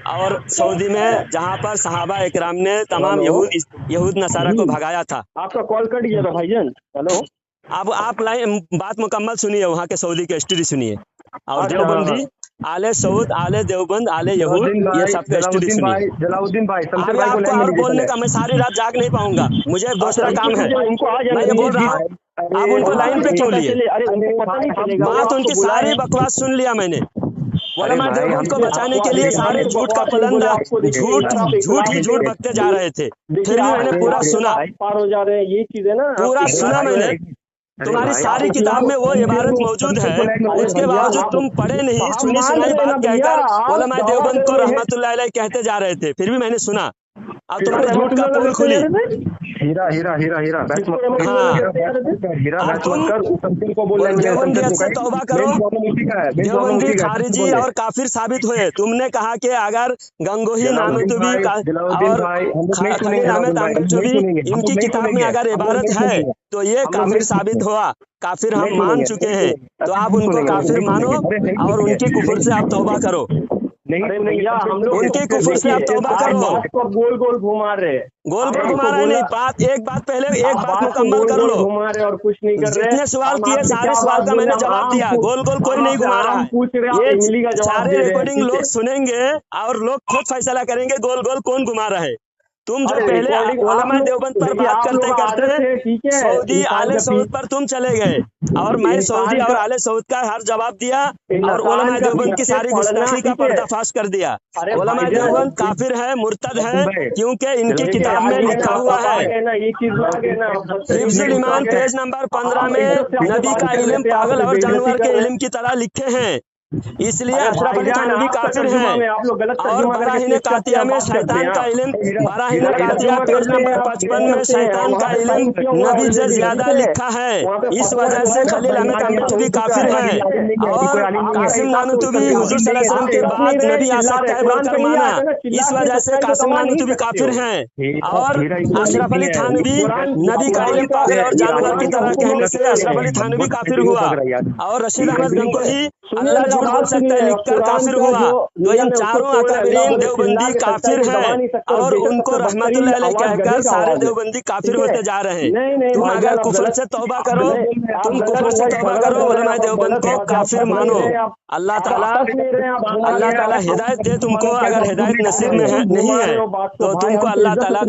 और सऊदी में जहाँ पर सहाबा इकराम ने तमाम यहूद नसारा को भगाया था। आपका कॉल कट गया था भाईजान। हेलो, अब आप लाइन बात मुकम्मल सुनिए, वहाँ के सऊदी की हिस्ट्री सुनिए। और देवबंदी, आले सऊद, आले देवबंद, आले यहूद, ये सब का स्टोरी सुनिए। जलाउद्दीन भाई, आपको और बोलने का मैं सारी रात जाग नहीं पाऊंगा, मुझे दूसरा काम है। मैं ये बोल रहा हूँ, आप उनको लाइन पे क्यों लिए? बात उनकी सारी बकवास सुन लिया मैंने। उलमा देवबंद को बचाने के लिए सारे झूठ का पुलंदा, झूठ बकते जा रहे थे। फिर भी मैंने पूरा सुना, पार हो जा रहे हैं ये चीजें ना, पूरा सुना मैंने। तुम्हारी सारी किताब में वो इबारत मौजूद है, उसके बावजूद तुम पढ़े नहीं, सुनी सुनाई बात कहकर उलमा देवबंद को रहमतुल्लाह अलैह कहते जा रहे थे। फिर भी मैंने सुना, अब तुम्हारे झूठ का पोल खुली। हीरा देवबंदियत से तौबा करो। देवबंदी खारिजी और काफिर साबित हुए। तुमने कहा कि अगर गंगोही नानूतवी और खलील अहमद आंबेचुबी इनकी किताब में अगर इबारत है, तो ये काफिर साबित हुआ। काफिर हम मान चुके हैं, तो आप उनको काफिर मानो और उनके कुफर से आप तौबा करो। अरे भैया हम लोग उनके कुफर से आप तौबा करो। बात को गोल गोल घुमा रहे हैं, गोल गोल घुमा रहे नहीं, एक बात पहले एक बात मुकम्मल कर लो। घुमा रहे और कुछ नहीं कर रहे। जितने सवाल किए सारे सवाल का मैंने जवाब दिया, गोल गोल कोई नहीं घुमा रहा है। ये सारे रिकॉर्डिंग लोग सुनेंगे और लोग खुद फैसला करेंगे गोल गोल कौन घुमा रहा है। तुम जो पहले उलमा देवबंद पर बात करते करते सऊदी आले सऊद पर तुम चले गए और मैं सऊदी और आले सऊद का हर जवाब दिया और उलमा देवबंद की सारी गुस्ताखी का पर्दाफाश कर दिया। उलमा देवबंद काफिर है, मुर्तद है, क्योंकि इनकी किताब में लिखा हुआ है हिफ्जुल ईमान पेज नंबर 15 में नबी का इल्म पागल और जानवर के इल्म की तरह लिखे हैं। इसलिए अशरफ अली थानवी काफिर हैं। और बराहीन कातिया में शैतान का इल्म, बराहीन कातिया पेज नंबर 55 में शैतान का इल्म नबी से ज्यादा लिखा है। इस वजह से खलील अहमद अम्बेडकर भी काफिर हैं और कासिम नानूतवी हुजूर सल्लल्लाहु अलैहि वसल्लम के बाद नबी आ सकता है बोलकर माना। इस वजह से कासिम नानूतवी काफिर हैं और अशरफ अली थानवी नबी का इल्म पागल और जानवर की तरह कहने से अशरफ अली थानवी काफिर हुआ और रशीद अहमद गंगोही अल्लाह झूठ बोल सकता है लिखकर काफिर हुआ। तो इन चारों अकाबरीन देवबंदी काफिर हैं और उनको रहमतुल्लाह अलैह कहकर सारे देवबंदी काफिर होते जा रहे हैं। तुम अगर कुफ्र से तौबा करो, तुम कुफ्र से तौबा करो, उलमा देवबंद को काफिर मानो। अल्लाह ताला हिदायत दे तुमको। अगर हिदायत नसीब में है नहीं है तो तुमको अल्लाह ताला